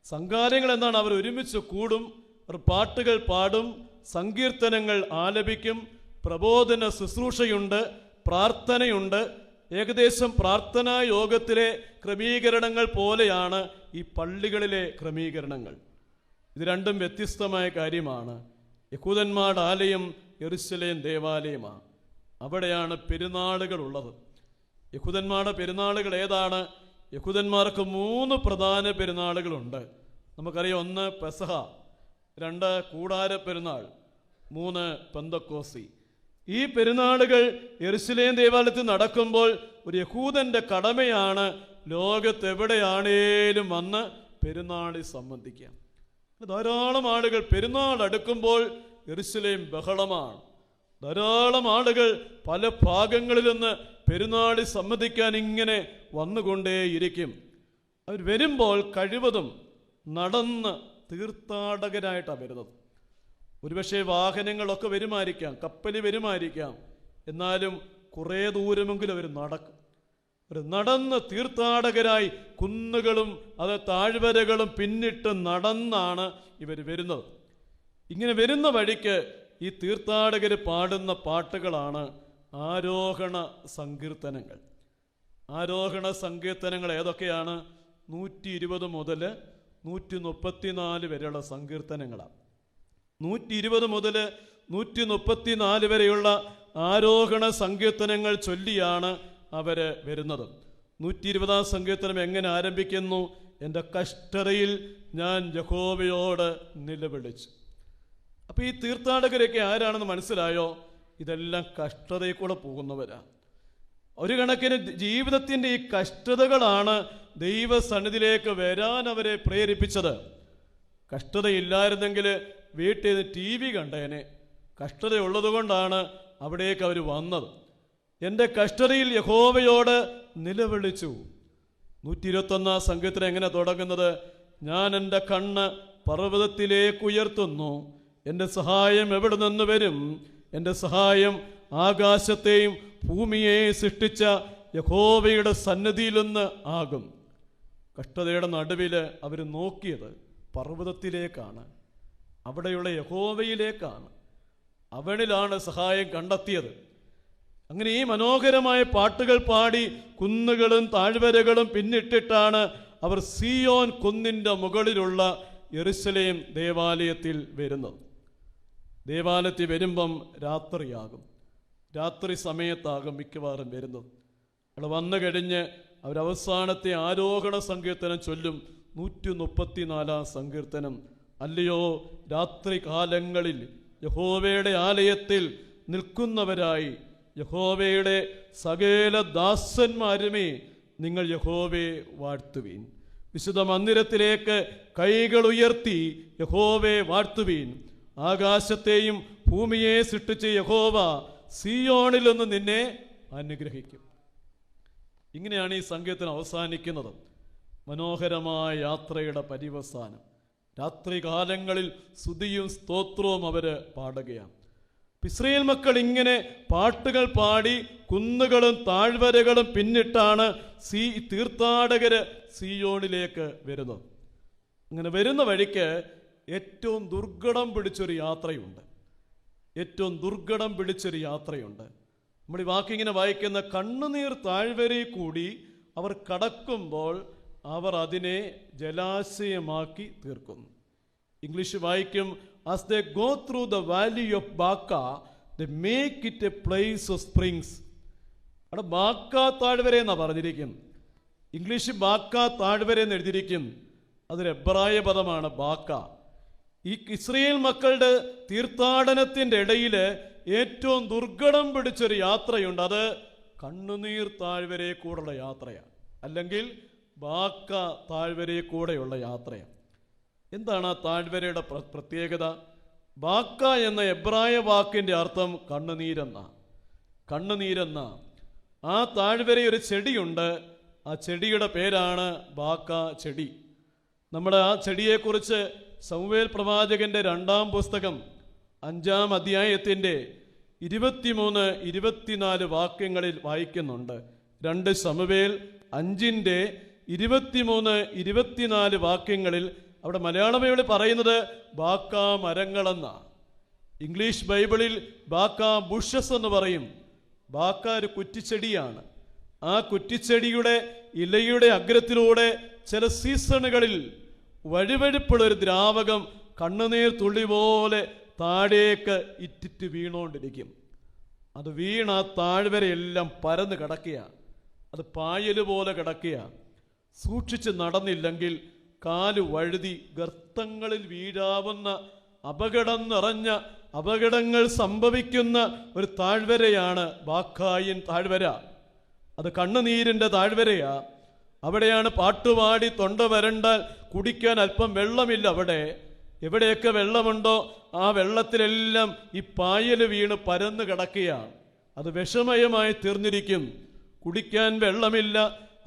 സംഘാലയങ്ങൾ എന്താണ്? അവർ ഒരുമിച്ച് കൂടും, അവർ പാട്ടുകൾ പാടും, സങ്കീർത്തനങ്ങൾ ആലപിക്കും, പ്രബോധന ശുശ്രൂഷയുണ്ട്, പ്രാർത്ഥനയുണ്ട്. ഏകദേശം പ്രാർത്ഥനാ യോഗത്തിലെ ക്രമീകരണങ്ങൾ പോലെയാണ് ഈ പള്ളികളിലെ ക്രമീകരണങ്ങൾ. ഇത് രണ്ടും വ്യത്യസ്തമായ കാര്യമാണ്. യഹൂദന്മാരുടെ ആലയം യെരുശലേം ദേവാലയമാണ്. അവിടെയാണ് പെരുന്നാളുകൾ ഉള്ളത്. യഹൂദന്മാരുടെ പെരുന്നാളുകൾ ഏതാണ്? യഹൂദന്മാർക്ക് 3 പ്രധാന പെരുന്നാളുകളുണ്ട്. നമുക്കറിയാം. 1 പെസഹ, 2 കൂടാര പെരുന്നാൾ, 3 പെന്തക്കോസ്തി. ഈ പെരുന്നാളുകൾ യെരുശലേം ദേവാലയത്തിൽ നടക്കുമ്പോൾ ഒരു യഹൂദന്റെ കടമയാണ് ലോകത്തെവിടെയാണേലും വന്ന് പെരുന്നാളിൽ സംബന്ധിക്കാം. ധാരാളം ആളുകൾ പെരുന്നാൾ അടുക്കുമ്പോൾ യെരുശലേം ബഹളമാണ്. ധാരാളം ആളുകൾ പല ഭാഗങ്ങളിൽ നിന്ന് പെരുന്നാളിൽ സംബന്ധിക്കാൻ ഇങ്ങനെ വന്നുകൊണ്ടേയിരിക്കും. അവർ വരുമ്പോൾ കഴിവതും നടന്ന് തീർത്ഥാടകരായിട്ടാണ് വരുന്നത്. ഒരുപക്ഷെ വാഹനങ്ങളൊക്കെ വരുമായിരിക്കാം, കപ്പലിൽ വരുമായിരിക്കാം, എന്നാലും കുറേ ദൂരമെങ്കിലും അവർ നടക്കും. അവർ നടന്ന് തീർത്ഥാടകരായി കുന്നുകളും അത് താഴ്വരകളും പിന്നിട്ട് നടന്നാണ് ഇവർ വരുന്നത്. ഇങ്ങനെ വരുന്ന വഴിക്ക് ഈ തീർത്ഥാടകർ പാടുന്ന പാട്ടുകളാണ് ആരോഹണ സങ്കീർത്തനങ്ങൾ. ആരോഹണ സങ്കീർത്തനങ്ങൾ ഏതൊക്കെയാണ്? 120 മുതൽ 134 വരെയുള്ള സങ്കീർത്തനങ്ങളാണ്. 120 മുതൽ 134 വരെയുള്ള ആരോഹണ സങ്കീർത്തനങ്ങൾ ചൊല്ലിയാണ് അവർ വരുന്നത്. 120-ാം സങ്കീർത്തനം എങ്ങനെ ആരംഭിക്കുന്നു? എൻ്റെ കഷ്ടതയിൽ ഞാൻ യഹോവയോട് നിലവിളിച്ചു. അപ്പോൾ ഈ തീർത്ഥാടകരൊക്കെ ആരാണെന്ന് മനസ്സിലായോ? ഇതെല്ലാം കഷ്ടതയിൽ കൂടെ പോകുന്നവരാ. ഒരു കണക്കിന് ജീവിതത്തിൻ്റെ ഈ കഷ്ടതകളാണ് ദൈവസന്നിധിയിലേക്ക് വരാൻ അവരെ പ്രേരിപ്പിച്ചത്. കഷ്ടതയില്ലായിരുന്നെങ്കിൽ വീട്ടിൽ നിന്ന് TV കണ്ടേനെ. കഷ്ടതയുള്ളത് കൊണ്ടാണ് അവിടേക്ക് അവർ വന്നത്. എൻ്റെ കഷ്ടതയിൽ യഹോവയോട് നിലവിളിച്ചു. 121 സങ്കീർത്തനം എങ്ങനെ തുടങ്ങുന്നത്? ഞാൻ എൻ്റെ കണ്ണ് പർവ്വതത്തിലേക്ക് ഉയർത്തുന്നു, എൻ്റെ സഹായം എവിടെ നിന്ന് വരും? എൻ്റെ സഹായം ആകാശത്തെയും ഭൂമിയെയും സൃഷ്ടിച്ച യഹോവയുടെ സന്നിധിയിൽ നിന്ന് ആകും. കഷ്ടതയുടെ നടുവിൽ അവർ നോക്കിയത് പർവ്വതത്തിലേക്കാണ്, അവിടെയുള്ള യഹോവയിലേക്കാണ്. അവനിലാണ് സഹായം കണ്ടെത്തിയത്. അങ്ങനെ ഈ മനോഹരമായ പാട്ടുകൾ പാടി കുന്നുകളും താഴ്വരകളും പിന്നിട്ടിട്ടാണ് അവർ സിയോൻ കുന്നിൻ്റെ മുകളിലുള്ള യെരുശലേം ദേവാലയത്തിൽ വരുന്നത്. ദേവാലയത്തിൽ വരുമ്പം രാത്രിയാകും, രാത്രി സമയത്താകും മിക്കവാറും വരുന്നത്. അവിടെ വന്നു കഴിഞ്ഞ് അവരവസാനത്തെ ആരോഹണ സങ്കീർത്തനം ചൊല്ലും. 134 സങ്കീർത്തനം. അല്ലയോ രാത്രി കാലങ്ങളിൽ യഹോവയുടെ ആലയത്തിൽ നിൽക്കുന്നവരായി യഹോവയുടെ സകല ദാസന്മാരുമേ, നിങ്ങൾ യഹോവയെ വാഴ്ത്തുവീൻ. വിശുദ്ധ മന്ദിരത്തിലേക്ക് കൈകൾ ഉയർത്തി യഹോവയെ വാഴ്ത്തുവീൻ. ആകാശത്തെയും ഭൂമിയെ സൃഷ്ടിച്ച യഹോവ സിയോണിൽ നിന്ന് നിന്നെ അനുഗ്രഹിക്കും. ഇങ്ങനെയാണ് ഈ സങ്കീർത്തനം അവസാനിക്കുന്നത്. മനോഹരമായ യാത്രയുടെ പര്യവസാനം. രാത്രികാലങ്ങളിൽ സ്തുതിയും സ്തോത്രവും അവർ പാടുകയാണ്. ഇസ്രായേൽ മക്കൾ ഇങ്ങനെ പാട്ടുകൾ പാടി കുന്നുകളും താഴ്വരകളും പിന്നിട്ടാണ് തീർത്ഥാടകര് സിയോണിലേക്ക് വരുന്നത്. അങ്ങനെ വരുന്ന വഴിക്ക് ഏറ്റവും ദുർഘടം പിടിച്ചൊരു യാത്രയുണ്ട്. ഏറ്റവും ദുർഘടം പിടിച്ചൊരു യാത്രയുണ്ട്. നമ്മൾ ഈ വാക്കിങ്ങനെ വായിക്കുന്ന കണ്ണുനീർ താഴ്വരയിൽ കൂടി അവർ കടക്കുമ്പോൾ അവർ അതിനെ ജലാശയമാക്കി തീർക്കുന്നു. ഇംഗ്ലീഷ് വായിക്കും, as they go through the valley of Baca, they make it a place of springs. അവിടെ ബാക്ക താഴ്വര എന്നാ പറഞ്ഞിരിക്കും. ഇംഗ്ലീഷ് ബാക്ക താഴ്വര എന്ന് എഴുതിയിരിക്കും. അതൊരു എബ്രായ പദമാണ് ബാക്ക. ഈ ഇസ്രായേൽ മക്കളുടെ തീർത്ഥാടനത്തിൻ്റെ ഇടയിൽ ഏറ്റവും ദുർഘടം പിടിച്ചൊരു യാത്രയുണ്ട്. അത് കണ്ണുനീർ താഴ്വരയിൽ കൂടെയുള്ള യാത്രയാണ്, അല്ലെങ്കിൽ ബാക്ക താഴ്വരയിൽ കൂടെയുള്ള യാത്രയാണ്. എന്താണ് ആ താഴ്വരയുടെ പ്രത്യേകത? ബാക്ക എന്ന എബ്രായ വാക്കിൻ്റെ അർത്ഥം കണ്ണുനീരെന്ന. കണ്ണുനീരെന്ന ആ താഴ്വരയിൽ ഒരു ചെടിയുണ്ട്. ആ ചെടിയുടെ പേരാണ് ബാക്ക ചെടി. നമ്മുടെ ആ ചെടിയെക്കുറിച്ച് ശമൂവേൽ പ്രവാചകന്റെ 2-ാം പുസ്തകം 5-ാം അധ്യായത്തിൻ്റെ 23, 24 വാക്യങ്ങളിൽ വായിക്കുന്നുണ്ട്. 2 ശമൂവേൽ 5-ന്റെ 23, 24 വാക്യങ്ങളിൽ അവിടെ മലയാള ബൈബിളിൽ പറയുന്നത് ബാക്ക മരങ്ങളെന്ന. ഇംഗ്ലീഷ് ബൈബിളിൽ ബാക്ക ബുഷസ് എന്ന് പറയും. ബാക്ക ഒരു കുറ്റിച്ചെടിയാണ്. ആ കുറ്റിച്ചെടിയുടെ ഇലയുടെ അഗ്രത്തിലൂടെ ചില സീസണുകളിൽ വഴുവഴുപ്പുള്ള ഒരു ദ്രാവകം കണ്ണുനീർ തുള്ളി പോലെ താഴേക്ക് ഇറ്റിറ്റ് വീണുകൊണ്ടിരിക്കും. അത് വീണ താഴ്വരയെല്ലാം പരന്ന് കിടക്കുകയാണ്. അത് പായല് പോലെ കിടക്കുകയാണ്. സൂക്ഷിച്ച് നടന്നില്ലെങ്കിൽ കാല് വഴുതി ഗർത്തങ്ങളിൽ വീഴാവുന്ന അപകടം നിറഞ്ഞ അപകടങ്ങൾ സംഭവിക്കുന്ന ഒരു താഴ്വരയാണ് ബാക്കായിൻ താഴ്വര. അത് കണ്ണുനീരിൻ്റെ താഴ്വരയാ. അവിടെയാണ് പാട്ടുപാടി തൊണ്ട വരണ്ടാൽ കുടിക്കാൻ അല്പം വെള്ളമില്ല. അവിടെ എവിടെയൊക്കെ വെള്ളമുണ്ടോ ആ വെള്ളത്തിലെല്ലാം ഈ പായൽ വീണ് പരന്നു കിടക്കുകയാണ്. അത് വിഷമയമായി തീർന്നിരിക്കും. കുടിക്കാൻ വെള്ളമില്ല.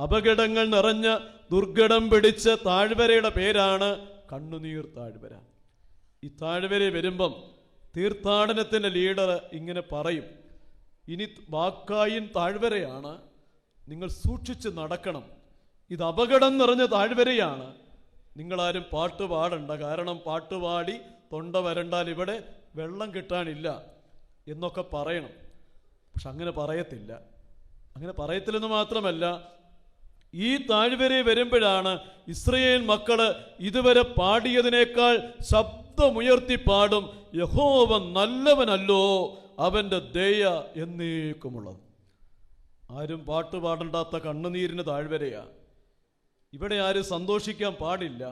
അപകടങ്ങൾ നിറഞ്ഞ ദുർഘടം പിടിച്ച താഴ്വരയുടെ പേരാണ് കണ്ണുനീർ താഴ്വര. ഈ താഴ്വര വരുമ്പം തീർത്ഥാടനത്തിൻ്റെ ലീഡർ ഇങ്ങനെ പറയും, ഇനി ബാക്കായിൻ താഴ്വരയാണ്, നിങ്ങൾ സൂക്ഷിച്ച് നടക്കണം. ഇത് അപകടം നിറഞ്ഞ താഴ്വരയാണ്. നിങ്ങളാരും പാട്ട് പാടണ്ട, കാരണം പാട്ടുപാടി തൊണ്ട വരണ്ടാൽ ഇവിടെ വെള്ളം കിട്ടാനില്ല എന്നൊക്കെ പറയണം. പക്ഷെ അങ്ങനെ പറയത്തില്ല. അങ്ങനെ പറയത്തില്ലെന്ന് മാത്രമല്ല, ഈ താഴ്വരയിൽ വരുമ്പോഴാണ് ഇസ്രായേൽ മക്കള് ഇതുവരെ പാടിയതിനേക്കാൾ ശബ്ദമുയർത്തി പാടും, യഹോവ നല്ലവനല്ലോ, അവൻ്റെ ദയ എന്നേക്കുമുള്ളത്. ആരും പാട്ട് പാടണ്ടാത്ത കണ്ണുനീരിന് താഴ്വരയാ. ഇവിടെ ആരും സന്തോഷിക്കാൻ പാടില്ല.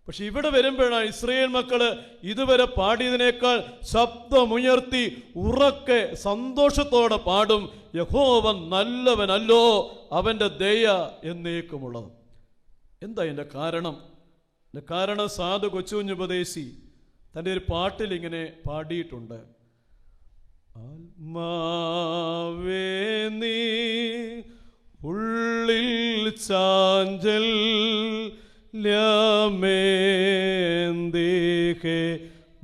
പക്ഷെ ഇവിടെ വരുമ്പോഴാണ് ഇസ്രായേൽ മക്കള് ഇതുവരെ പാടിയതിനേക്കാൾ ശബ്ദമുയർത്തി ഉറക്കെ സന്തോഷത്തോടെ പാടും, യഹോവ നല്ലവനല്ലോ, അവന്റെ ദയ എന്നേക്കുമുള്ളത്. എന്താ എൻ്റെ കാരണം? എൻ്റെ കാരണം സാധു കൊച്ചുകുഞ്ഞുപദേശി തൻ്റെ ഒരു പാട്ടിൽ ഇങ്ങനെ പാടിയിട്ടുണ്ട്. ആത്മാവേ നീ ഉള്ളിൽ ചാഞ്ചൽ ലേഹേ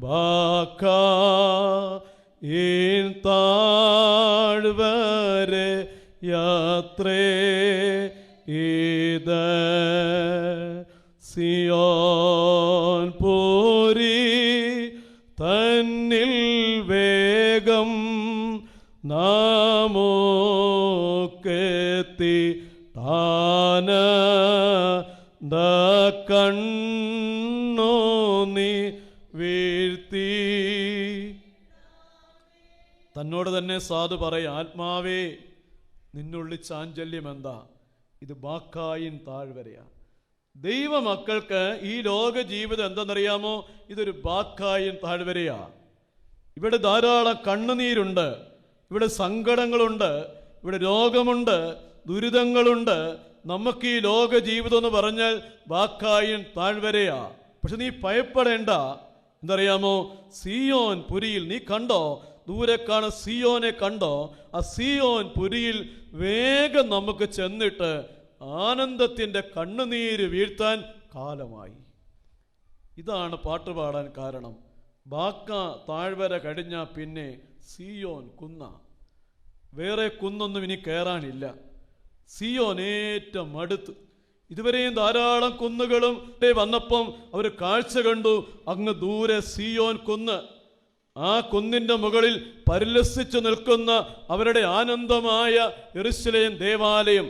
ബാക്കാ താഴ്വരെ യാത്രേ ഇത് സിയോൻ പൂരി തന്നിൽ വേഗം നാമോക്കെത്തി താന കണ്ണോ നീ വീഴ്ത്തി. തന്നോട് തന്നെ സാധു പറയും, ആത്മാവേ നിന്നുള്ളിൽ ചാഞ്ചല്യം എന്താ? ഇത് ബാക്കായിൻ താഴ്വരയാ. ദൈവമക്കൾക്ക് ഈ ലോക ജീവിതം എന്തെന്നറിയാമോ? ഇതൊരു ബാക്കായിൻ താഴ്വരയാ. ഇവിടെ ധാരാളം കണ്ണുനീരുണ്ട്, ഇവിടെ സങ്കടങ്ങളുണ്ട്, ഇവിടെ രോഗമുണ്ട്, ദുരിതങ്ങളുണ്ട്. നമുക്ക് ഈ ലോക ജീവിതം എന്ന് പറഞ്ഞാൽ ബാക്കായിൻ താഴ്വരയാ. പക്ഷെ നീ ഭയപ്പെടേണ്ട. എന്തറിയാമോ? സിയോൻ പുരിയിൽ നീ കണ്ടോ? ദൂരെ കാണുന്ന സിയോനെ കണ്ടോ? ആ സിയോൻ പുരിയിൽ വേഗം നമുക്ക് ചെന്നിട്ട് ആനന്ദത്തിൻ്റെ കണ്ണുനീര് വീഴ്ത്താൻ കാലമായി. ഇതാണ് പാട്ടുപാടാൻ കാരണം. ബാക്ക താഴ്വര കഴിഞ്ഞാൽ പിന്നെ സിയോൻ കുന്ന. വേറെ കുന്നൊന്നും ഇനി കയറാനില്ല. സിയോൻ ഏറ്റവും അടുത്ത്. ഇതുവരെയും ധാരാളം കുന്നുകളും വന്നപ്പം അവർ കാഴ്ച കണ്ടു. അങ്ങ് ദൂരെ സിയോൻ കുന്ന്. ആ കുന്നിൻ്റെ മുകളിൽ പരിലസിച്ചു നിൽക്കുന്ന അവരുടെ ആനന്ദമായ യെരൂശലേം ദേവാലയം.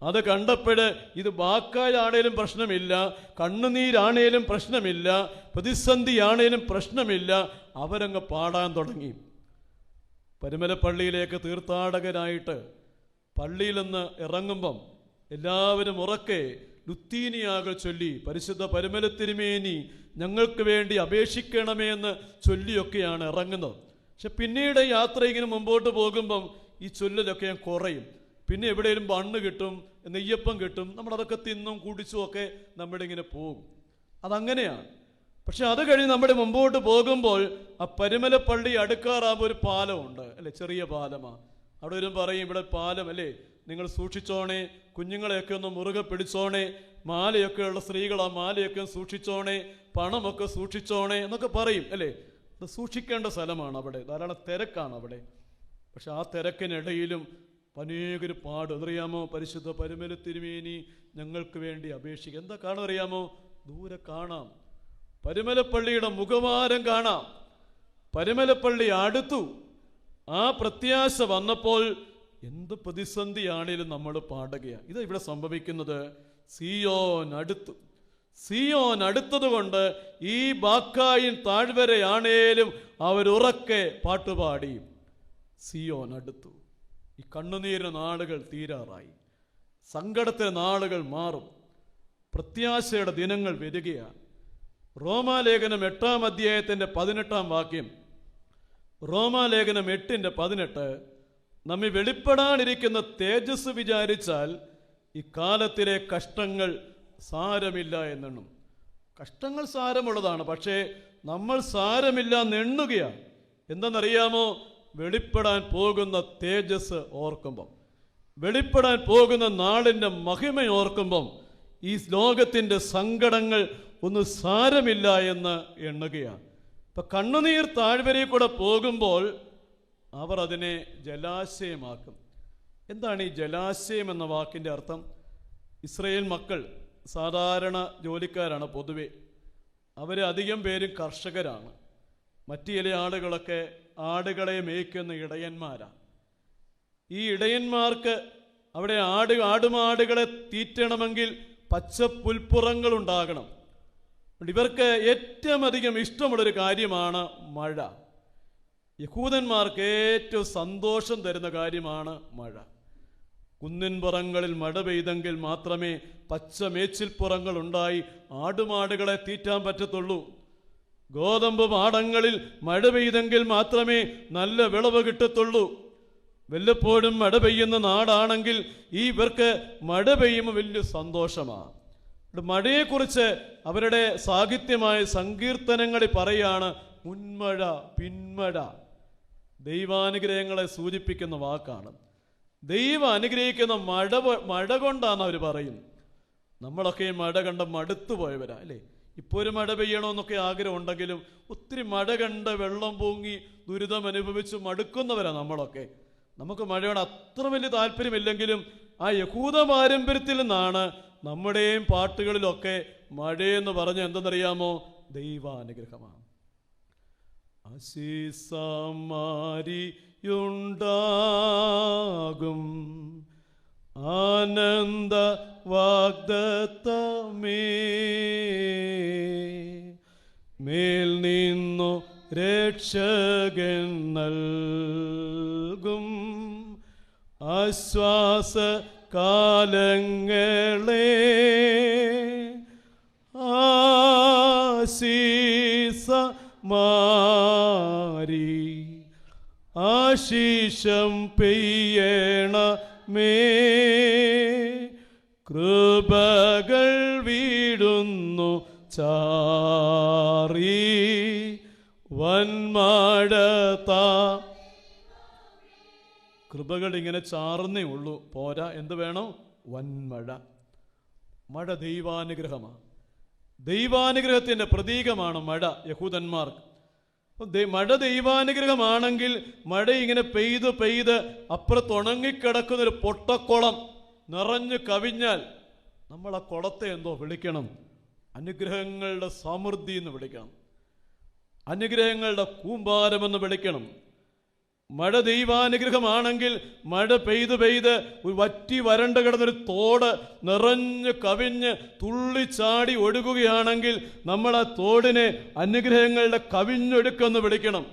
അത് കണ്ടപ്പോൾ ഇത് ബാക്കായാണേലും പ്രശ്നമില്ല, കണ്ണുനീരാണേലും പ്രശ്നമില്ല, പ്രതിസന്ധിയാണേലും പ്രശ്നമില്ല. അവരങ്ങ് പാടാൻ തുടങ്ങി. പരുമലപ്പള്ളിയിലേക്ക് തീർത്ഥാടകരായിട്ട് പള്ളിയിൽ നിന്ന് ഇറങ്ങുമ്പം എല്ലാവരും ഉറക്കെ ലുത്തീനിയാകൾ ചൊല്ലി, പരിശുദ്ധ പരുമല തിരുമേനി ഞങ്ങൾക്ക് വേണ്ടി അപേക്ഷിക്കണമേ എന്ന് ചൊല്ലിയൊക്കെയാണ് ഇറങ്ങുന്നത്. പക്ഷെ പിന്നീട് യാത്ര ഇങ്ങനെ മുമ്പോട്ട് പോകുമ്പം ഈ ചൊല്ലലൊക്കെ കുറയും. പിന്നെ എവിടെയെങ്കിലും ബണ്ണ് കിട്ടും, നെയ്യപ്പം കിട്ടും, നമ്മളതൊക്കെ തിന്നും കുടിച്ചും ഒക്കെ നമ്മുടെ ഇങ്ങനെ പോകും. അതങ്ങനെയാണ്. പക്ഷെ അത് കഴിഞ്ഞ് നമ്മുടെ മുമ്പോട്ട് പോകുമ്പോൾ ആ പരുമലപ്പള്ളി അടുക്കാറാകുമ്പോൾ ഒരു പാലമുണ്ട് അല്ലേ, ചെറിയ പാലമാണ്. അവിടെ വരും പറയും, ഇവിടെ പാലം അല്ലേ, നിങ്ങൾ സൂക്ഷിച്ചോണേ, കുഞ്ഞുങ്ങളെയൊക്കെ ഒന്ന് മുറുകെ പിടിച്ചോണേ, മാലയൊക്കെയുള്ള സ്ത്രീകൾ ആ മാലയൊക്കെ സൂക്ഷിച്ചോണേ, പണമൊക്കെ സൂക്ഷിച്ചോണേ എന്നൊക്കെ പറയും അല്ലേ. അത് സൂക്ഷിക്കേണ്ട സ്ഥലമാണ്. അവിടെ ധാരാളം തിരക്കാണ് അവിടെ. പക്ഷെ ആ തിരക്കിനിടയിലും അനേകർ പാടും. അതറിയാമോ? പരിശുദ്ധ പരുമല തിരുമേനി ഞങ്ങൾക്ക് വേണ്ടി അപേക്ഷിക്കുക. എന്താ കാണാൻ അറിയാമോ? ദൂരെ കാണാം, പരുമലപ്പള്ളിയുടെ മുഖവാരം കാണാം. പരുമലപ്പള്ളി അടുത്തു. ആ പ്രത്യാശ വന്നപ്പോൾ എന്ത് പ്രതിസന്ധിയാണേലും നമ്മൾ പാടുകയാണ്. ഇത് ഇവിടെ സംഭവിക്കുന്നത്. സിയോൻ അടുത്തു. സിയോൻ അടുത്തത് കൊണ്ട് ഈ ബാക്കായിൻ താഴ്വരയാണേലും അവരുറക്കെ പാട്ടുപാടി. സിയോൻ അടുത്തു. ഈ കണ്ണുനീരിന് നാളുകൾ തീരാറായി. സങ്കടത്തിൻ്റെ നാളുകൾ മാറും. പ്രത്യാശയുടെ ദിനങ്ങൾ വരികയാണ്. റോമാലേഖനം 8-ാം അധ്യായത്തിൻ്റെ 18-ാം വാക്യം, റോമാലേഖനം 8:18, നമ്മെ വെളിപ്പെടാനിരിക്കുന്ന തേജസ് വിചാരിച്ചാൽ ഈ കാലത്തിലെ കഷ്ടങ്ങൾ സാരമില്ല എന്നെണ്ണും. കഷ്ടങ്ങൾ സാരമുള്ളതാണ്, പക്ഷേ നമ്മൾ സാരമില്ല എന്നെണ്ണുകയാണ്. എന്തെന്നറിയാമോ? വെളിപ്പെടാൻ പോകുന്ന തേജസ് ഓർക്കുമ്പം, വെളിപ്പെടാൻ പോകുന്ന നാളിൻ്റെ മഹിമ ഓർക്കുമ്പം ഈ ലോകത്തിൻ്റെ സങ്കടങ്ങൾ ഒന്നും സാരമില്ല എന്ന് എണ്ണുകയാണ്. ഇപ്പം കണ്ണുനീർ താഴ്വരയിൽ കൂടെ പോകുമ്പോൾ അവർ അതിനെ ജലാശയമാക്കും. എന്താണ് ഈ ജലാശയം എന്ന വാക്കിൻ്റെ അർത്ഥം? ഇസ്രായേൽ മക്കൾ സാധാരണ ജോലിക്കാരാണ് പൊതുവെ. അവർ അധികം പേരും കർഷകരാണ്. മറ്റു ചില ആളുകളൊക്കെ ആടുകളെ മേയ്ക്കുന്ന ഇടയന്മാരാണ്. ഈ ഇടയന്മാർക്ക് അവിടെ ആടുമാടുകളെ തീറ്റണമെങ്കിൽ പച്ച പുൽപ്പുറങ്ങൾ ഉണ്ടാകണം. ഇവർക്ക് ഏറ്റവും അധികം ഇഷ്ടമുള്ളൊരു കാര്യമാണ് മഴ. യഹൂദന്മാർക്ക് ഏറ്റവും സന്തോഷം തരുന്ന കാര്യമാണ് മഴ. കുന്നിൻപുറങ്ങളിൽ മഴ പെയ്തെങ്കിൽ മാത്രമേ പച്ച മേച്ചിൽപ്പുറങ്ങൾ ഉണ്ടായി ആടുമാടുകളെ തീറ്റാൻ പറ്റത്തുള്ളൂ. ഗോതമ്പ് പാടങ്ങളിൽ മഴ പെയ്തെങ്കിൽ മാത്രമേ നല്ല വിളവ് കിട്ടത്തുള്ളൂ. വല്ലപ്പോഴും മഴ പെയ്യുന്ന നാടാണെങ്കിൽ ഇവർക്ക് മഴ പെയ്യുമ്പോൾ വലിയ സന്തോഷമാണ്. മഴയെക്കുറിച്ച് അവരുടെ സാഹിത്യമായ സങ്കീർത്തനങ്ങളിൽ പറയാണ് മുൻമഴ പിന്മഴ. ദൈവാനുഗ്രഹങ്ങളെ സൂചിപ്പിക്കുന്ന വാക്കാണ്. ദൈവം അനുഗ്രഹിക്കുന്ന മഴ കൊണ്ടാണ് അവർ പറയും. നമ്മളൊക്കെ ഈ മഴ കണ്ട മടുത്തു പോയവരാ അല്ലേ? ഇപ്പോൾ ഒരു മഴ പെയ്യണമെന്നൊക്കെ ആഗ്രഹം ഉണ്ടെങ്കിലും ഒത്തിരി മഴ കണ്ട് വെള്ളം പൊങ്ങി ദുരിതം അനുഭവിച്ച് മടുക്കുന്നവരാ നമ്മളൊക്കെ. നമുക്ക് മഴയോട് അത്ര വലിയ താല്പര്യമില്ലെങ്കിലും ആ യഹൂദ പാരമ്പര്യത്തിൽ നിന്നാണ് നമ്മുടെയും പാട്ടുകളിലൊക്കെ മഴയെന്ന് പറഞ്ഞ എന്തെന്നറിയാമോ? ദൈവാനുഗ്രഹമാണ്. ആശീസമാരിയുണ്ടാകും ആനന്ദ വാഗ്ദത്തമേ, മേൽ നിന്നു രക്ഷകൻ നൽകും ആശ്വാസ കാലങ്ങളെ, ആശീസമാരി ആശീഷം പെയ്യണമേ, കൃപകൾ വീടുന്നു ചാറി വന്മഴ കൃപകൾ ഇങ്ങനെ ചാർന്നേ ഉള്ളൂ, പോരാ. എന്ത് വേണം? വന്മഴ. മഴ ദൈവാനുഗ്രഹമാണ്. ദൈവാനുഗ്രഹത്തിൻ്റെ പ്രതീകമാണ് മഴ യഹൂദന്മാർക്ക്. മഴ ദൈവാനുഗ്രഹമാണെങ്കിൽ മഴ ഇങ്ങനെ പെയ്ത് പെയ്ത് അപ്പുറത്ത് ഉണങ്ങിക്കിടക്കുന്നൊരു പൊട്ടക്കുളം നിറഞ്ഞു കവിഞ്ഞാൽ നമ്മൾ ആ കുളത്തെ എന്തോ വിളിക്കണം? അനുഗ്രഹങ്ങളുടെ സമൃദ്ധി എന്ന് വിളിക്കണം, അനുഗ്രഹങ്ങളുടെ കൂമ്പാരമെന്ന് വിളിക്കണം. മഴ ദൈവാനുഗ്രഹമാണെങ്കിൽ മഴ പെയ്ത് പെയ്ത് ഒരു വറ്റി വരണ്ട് കിടന്നൊരു തോട് നിറഞ്ഞ് കവിഞ്ഞ് തുള്ളിച്ചാടി ഒഴുകുകയാണെങ്കിൽ നമ്മൾ ആ തോടിനെ അനുഗ്രഹങ്ങളുടെ കവിഞ്ഞൊഴുക്കെന്ന് വിളിക്കണം.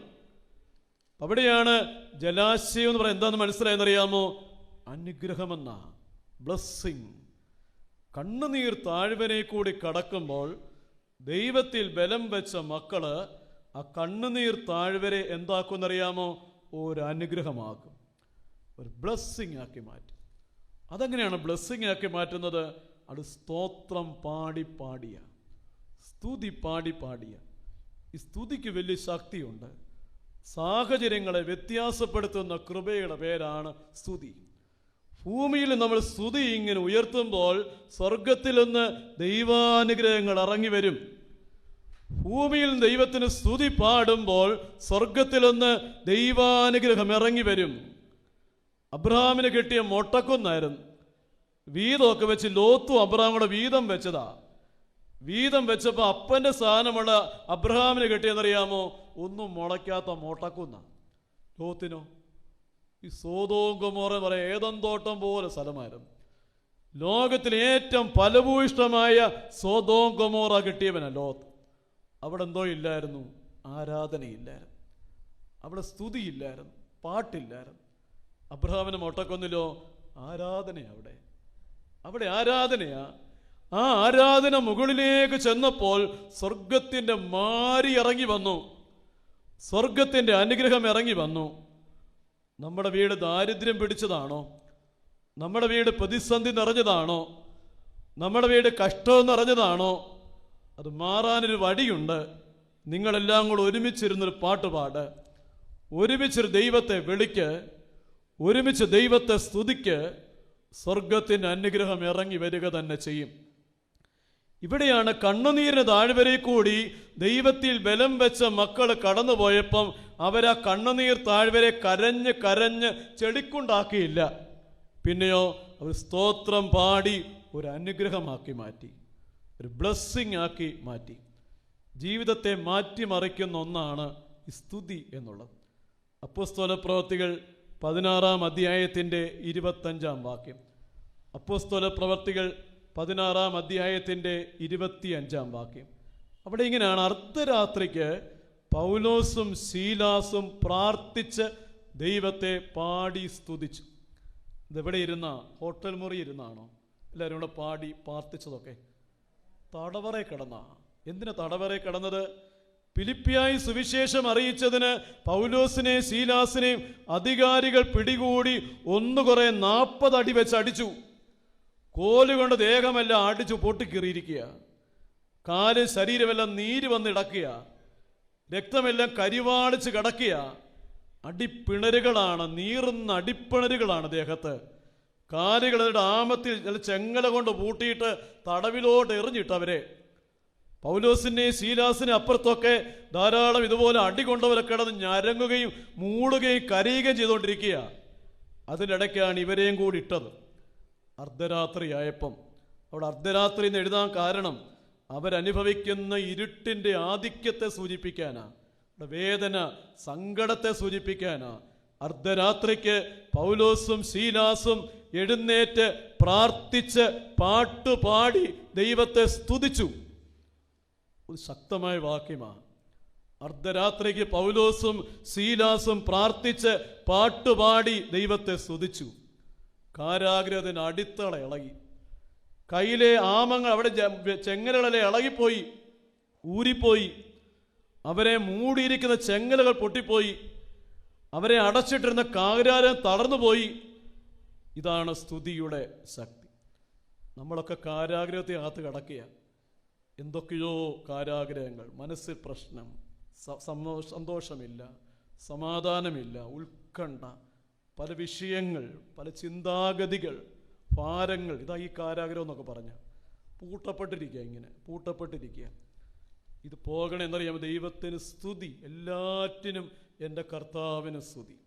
അവിടെയാണ് ജലാശയം എന്ന് പറയുന്നത്. എന്താണെന്ന് മനസ്സിലായെന്നറിയാമോ? അനുഗ്രഹമെന്നാ, ബ്ലെസ്സിങ്. കണ്ണുനീർ താഴ്വരെ കൂടി കടക്കുമ്പോൾ ദൈവത്തിൽ ബലം വെച്ച മക്കള് ആ കണ്ണുനീർ താഴ്വരെ എന്താക്കുമെന്നറിയാമോ? ഒരു അനുഗ്രഹമാക്കും, ഒരു ബ്ലെസ്സിങ് ആക്കി മാറ്റും. അതെങ്ങനെയാണ് ബ്ലെസ്സിങ് ആക്കി മാറ്റുന്നത്? അത് സ്തോത്രം പാടി പാടിയ, സ്തുതി പാടി പാടിയ. ഈ സ്തുതിക്ക് വലിയ ശക്തിയുണ്ട്. സാഹചര്യങ്ങളെ വ്യത്യാസപ്പെടുത്തുന്ന കൃപയുടെ പേരാണ് സ്തുതി. ഭൂമിയിൽ നമ്മൾ സ്തുതി ഇങ്ങനെ ഉയർത്തുമ്പോൾ സ്വർഗത്തിൽ നിന്ന് ദൈവാനുഗ്രഹങ്ങൾ ഇറങ്ങി വരും. ഭൂമിയിൽ ദൈവത്തിന് സ്തുതി പാടുമ്പോൾ സ്വർഗത്തിൽ നിന്ന് ദൈവാനുഗ്രഹം ഇറങ്ങി വരും. അബ്രഹാമിന് കിട്ടിയ മൊട്ടക്കുന്നായിരുന്നു. വീതമൊക്കെ വെച്ച് ലോത്തും അബ്രഹാം കൂടെ വീതം വെച്ചതാ. വീതം വെച്ചപ്പോൾ അപ്പൻ്റെ സ്ഥാനമുള്ള അബ്രഹാമിന് കിട്ടിയെന്നറിയാമോ? ഒന്നും മുളയ്ക്കാത്ത മൊട്ടക്കുന്ന. ലോത്തിനോ ഈ സോദോം ഗൊമോറ പറയാം, ഏദൻ തോട്ടം പോലെ സ്ഥലമായിരുന്നു. ലോകത്തിലെ ഏറ്റവും ഫലഭൂയിഷ്ടമായ സോദോം ഗൊമോറ കിട്ടിയവനാ ലോത്ത്. അവിടെ എന്തോ ഇല്ലായിരുന്നു? ആരാധനയില്ലായിരുന്നു, അവിടെ സ്തുതിയില്ലായിരുന്നു, പാട്ടില്ലായിരുന്നു. അബ്രഹാമിന് മൊട്ടക്കൊന്നിലോ ആരാധനയാ. അവിടെ ആരാധനയാ. ആ ആരാധന മുകളിലേക്ക് ചെന്നപ്പോൾ സ്വർഗത്തിൻ്റെ മാരി ഇറങ്ങി വന്നു, സ്വർഗത്തിൻ്റെ അനുഗ്രഹം ഇറങ്ങി വന്നു. നമ്മുടെ വീട് ദാരിദ്ര്യം പിടിച്ചതാണോ? നമ്മുടെ വീട് പ്രതിസന്ധി നിറഞ്ഞതാണോ? നമ്മുടെ വീട് കഷ്ടം നിറഞ്ഞതാണോ? അത് മാറാനൊരു വഴിയുണ്ട്. നിങ്ങളെല്ലാം കൂടെ ഒരുമിച്ചിരുന്നൊരു പാട്ടുപാട്, ഒരുമിച്ചൊരു ദൈവത്തെ വിളിക്ക്, ഒരുമിച്ച് ദൈവത്തെ സ്തുതിക്ക്. സ്വർഗത്തിൻ്റെ അനുഗ്രഹം ഇറങ്ങി വരിക തന്നെ ചെയ്യും. ഇവിടെയാണ് കണ്ണുനീരിന് താഴ്വരെ കൂടി ദൈവത്തിൽ ബലം വെച്ച മക്കൾ കടന്നുപോയപ്പം അവരാ കണ്ണുനീർ താഴ്വരെ കരഞ്ഞ് കരഞ്ഞ് ചെളിക്കുണ്ടാക്കിയില്ല. പിന്നെയോ അവർ സ്തോത്രം പാടി ഒരു അനുഗ്രഹമാക്കി മാറ്റി, ഒരു ബ്ലെസ്സിങ് ആക്കി മാറ്റി. ജീവിതത്തെ മാറ്റിമറിക്കുന്ന ഒന്നാണ് ഈ സ്തുതി എന്നുള്ളത്. അപ്പോസ്തലപ്രവൃത്തികൾ 16-ാം അധ്യായത്തിൻ്റെ 25-ാം വാക്യം. അപ്പോസ്തലപ്രവൃത്തികൾ 16-ാം അധ്യായത്തിൻ്റെ 25-ാം വാക്യം. അവിടെ ഇങ്ങനെയാണ്: അർദ്ധരാത്രിക്ക് പൗലോസും ശീലാസും പ്രാർത്ഥിച്ച് ദൈവത്തെ പാടി സ്തുതിച്ചു. ഇതെവിടെ ഇരുന്ന? ഹോട്ടൽ മുറി ഇരുന്നാണോ എല്ലാവരും കൂടെ പാടി പ്രാർത്ഥിച്ചതൊക്കെ? തടവറ കിടന്ന. എന്തിനാ തടവറ കിടന്നത്? ഫിലിപ്പിയായി സുവിശേഷം അറിയിച്ചതിന് പൗലോസിനെയും ശീലാസിനെയും അധികാരികൾ പിടികൂടി ഒന്നുകുറെ 40 അടി വെച്ച് അടിച്ചു. കോലുകൊണ്ട് ദേഹമെല്ലാം അടിച്ചു പൊട്ടിക്കീറിയിരിക്കുക. കാല് ശരീരമെല്ലാം നീര് വന്നിടക്കുക. രക്തമെല്ലാം കരിവാളിച്ച് കിടക്കുക. അടിപ്പിണരുകളാണ്, നീറുന്ന അടിപ്പിണരുകളാണ് ദേഹത്ത്. കാലുകളുടെ ആമത്തിൽ ചെങ്ങല കൊണ്ട് പൂട്ടിയിട്ട് തടവിലോട്ട് എറിഞ്ഞിട്ടവരെ. പൗലോസിനെയും ശീലാസിനെയും അപ്പുറത്തൊക്കെ ധാരാളം ഇതുപോലെ അടികൊണ്ടവരെ കിടന്ന് ഞരങ്ങുകയും മൂളുകയും കരയുകയും ചെയ്തുകൊണ്ടിരിക്കുക. അതിനിടയ്ക്കാണ് ഇവരെയും കൂടി ഇട്ടത്. അർദ്ധരാത്രിയായപ്പം. അവിടെ അർദ്ധരാത്രി എന്ന് എഴുതാൻ കാരണം അവരനുഭവിക്കുന്ന ഇരുട്ടിൻ്റെ ആധിക്യത്തെ സൂചിപ്പിക്കാനാ, വേദന, സങ്കടത്തെ സൂചിപ്പിക്കാനാ. അർദ്ധരാത്രിക്ക് പൗലോസും ശീലാസും എഴുന്നേറ്റ് പ്രാർത്ഥിച്ച് പാട്ടുപാടി ദൈവത്തെ സ്തുതിച്ചു. ഒരു ശക്തമായ വാക്യമാണ്. അർദ്ധരാത്രിക്ക് പൗലോസും ശീലാസും പ്രാർത്ഥിച്ച് പാട്ടുപാടി ദൈവത്തെ സ്തുതിച്ചു. കാരാഗ്രഹത്തിന് അടിത്തള ഇളകി. കയ്യിലെ ആമങ്ങൾ, അവിടെ ചെങ്ങലകളെ ഇളകിപ്പോയി, ഊരിപ്പോയി. അവരെ മൂടിയിരിക്കുന്ന ചെങ്ങലകൾ പൊട്ടിപ്പോയി. അവരെ അടച്ചിട്ടിരുന്ന കാരാഗ്രഹം തളർന്നുപോയി. ഇതാണ് സ്തുതിയുടെ ശക്തി. നമ്മളൊക്കെ കാരാഗ്രഹത്തെ അകത്ത് കിടക്കുക. എന്തൊക്കെയോ കാരാഗ്രഹങ്ങൾ, മനസ്സിൽ പ്രശ്നം, സന്തോഷമില്ല, സമാധാനമില്ല, ഉത്കണ്ഠ, പല വിഷയങ്ങൾ, പല ചിന്താഗതികൾ, ഭാരങ്ങൾ. ഇതാ ഈ കാരാഗ്രഹം എന്നൊക്കെ പറഞ്ഞ പൂട്ടപ്പെട്ടിരിക്കുക. ഇങ്ങനെ പൂട്ടപ്പെട്ടിരിക്കുക. ഇത് പോകണമെന്നറിയാം. ദൈവത്തിന് സ്തുതി. എല്ലാറ്റിനും എൻ്റെ കർത്താവിന് സ്തുതി.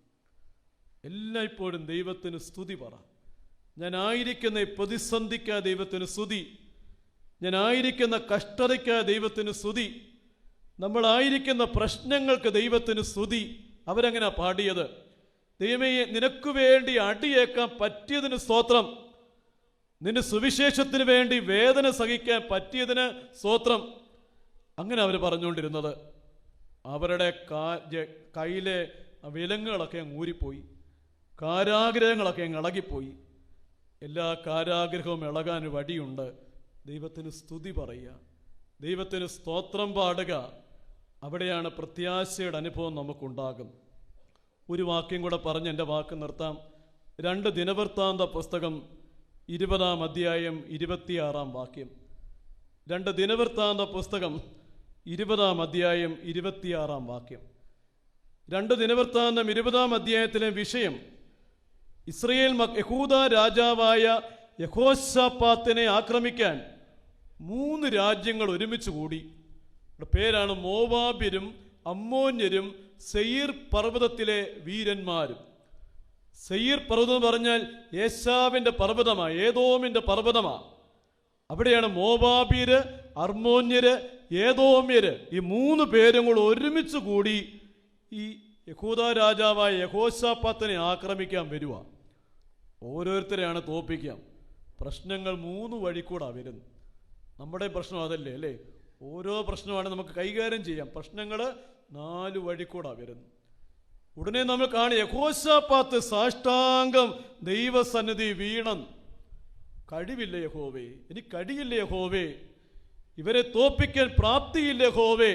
എല്ലായ്പ്പോഴും ദൈവത്തിന് സ്തുതി പറ. ഞാനായിരിക്കുന്ന പ്രതിസന്ധിക്കാ ദൈവത്തിന് സ്തുതി. ഞാനായിരിക്കുന്ന കഷ്ടതയ്ക്കാ ദൈവത്തിന് സ്തുതി. നമ്മളായിരിക്കുന്ന പ്രശ്നങ്ങൾക്ക് ദൈവത്തിന് സ്തുതി. അവരങ്ങനെ പാടിയത്. ദൈവമേ, നിനക്ക് വേണ്ടി അടിയേക്കാൻ പറ്റിയതിന് സ്തോത്രം. നിന്റെ സുവിശേഷത്തിന് വേണ്ടി വേദന സഹിക്കാൻ പറ്റിയതിന് സ്തോത്രം. അങ്ങനെ അവർ പറഞ്ഞുകൊണ്ടിരുന്നത്. അവരുടെ കയ്യിലെ വിലങ്ങുകളൊക്കെ അങ്ങ് ഊരിപ്പോയി. കാരാഗ്രഹങ്ങളൊക്കെ അങ്ങ് ഇളകിപ്പോയി. എല്ലാ കാരാഗ്രഹവും ഇളകാൻ വടിയുണ്ട്. ദൈവത്തിന് സ്തുതി പറയുക, ദൈവത്തിന് സ്തോത്രം പാടുക. അവിടെയാണ് പ്രത്യാശയുടെ അനുഭവം നമുക്കുണ്ടാകും. ഒരു വാക്യം കൂടെ പറഞ്ഞ് എൻ്റെ വാക്ക് നിർത്താം. 2 ദിനവൃത്താന്ത പുസ്തകം 20-ാം അധ്യായം 26-ാം വാക്യം. 2 ദിനവൃത്താന്ത പുസ്തകം 20-ാം അധ്യായം 26-ാം വാക്യം. 2 ദിനവൃത്താന്തം 20-ാം അധ്യായത്തിലെ വിഷയം ഇസ്രയേൽ യഹൂദ രാജാവായ യഹോശാഫാത്തിനെ ആക്രമിക്കാൻ 3 രാജ്യങ്ങൾ ഒരുമിച്ച് കൂടി. പേരാണ് മോവാബ്യരും അമ്മോന്യരും സെയീർ പർവ്വതത്തിലെ വീരന്മാരും. സെയീർ പർവ്വതം എന്ന് പറഞ്ഞാൽ ഏശാവിൻ്റെ പർവ്വതമാണ്, ഏദോമിൻ്റെ പർവ്വതമാണ്. അവിടെയാണ് മോവാബ്യര്, അർമോന്യര്, ഏദോമ്യര്, ഈ 3 പേരും കൂടെ ഒരുമിച്ച് കൂടി ഈ യഹൂദ രാജാവായ യഹോശാഫാത്തിനെ ആക്രമിക്കാൻ വരുക. ഓരോരുത്തരെയാണ് തോൽപ്പിക്കാം. പ്രശ്നങ്ങൾ 3 വഴി കൂടാ വരുന്നത്. നമ്മുടെ പ്രശ്നം അതല്ലേ അല്ലേ? ഓരോ പ്രശ്നമാണ് നമുക്ക് കൈകാര്യം ചെയ്യാം. പ്രശ്നങ്ങൾ 4 വഴി കൂടാ വരുന്നത്. ഉടനെ നമ്മൾ കാണും യഹോശാഫാത്ത് സാഷ്ടാംഗം ദൈവസന്നിധി വീണം. കഴിവില്ല യഹോവേ, എനിക്ക് കഴിയില്ല യഹോവേ, ഇവരെ തോൽപ്പിക്കാൻ പ്രാപ്തിയില്ല യഹോവേ.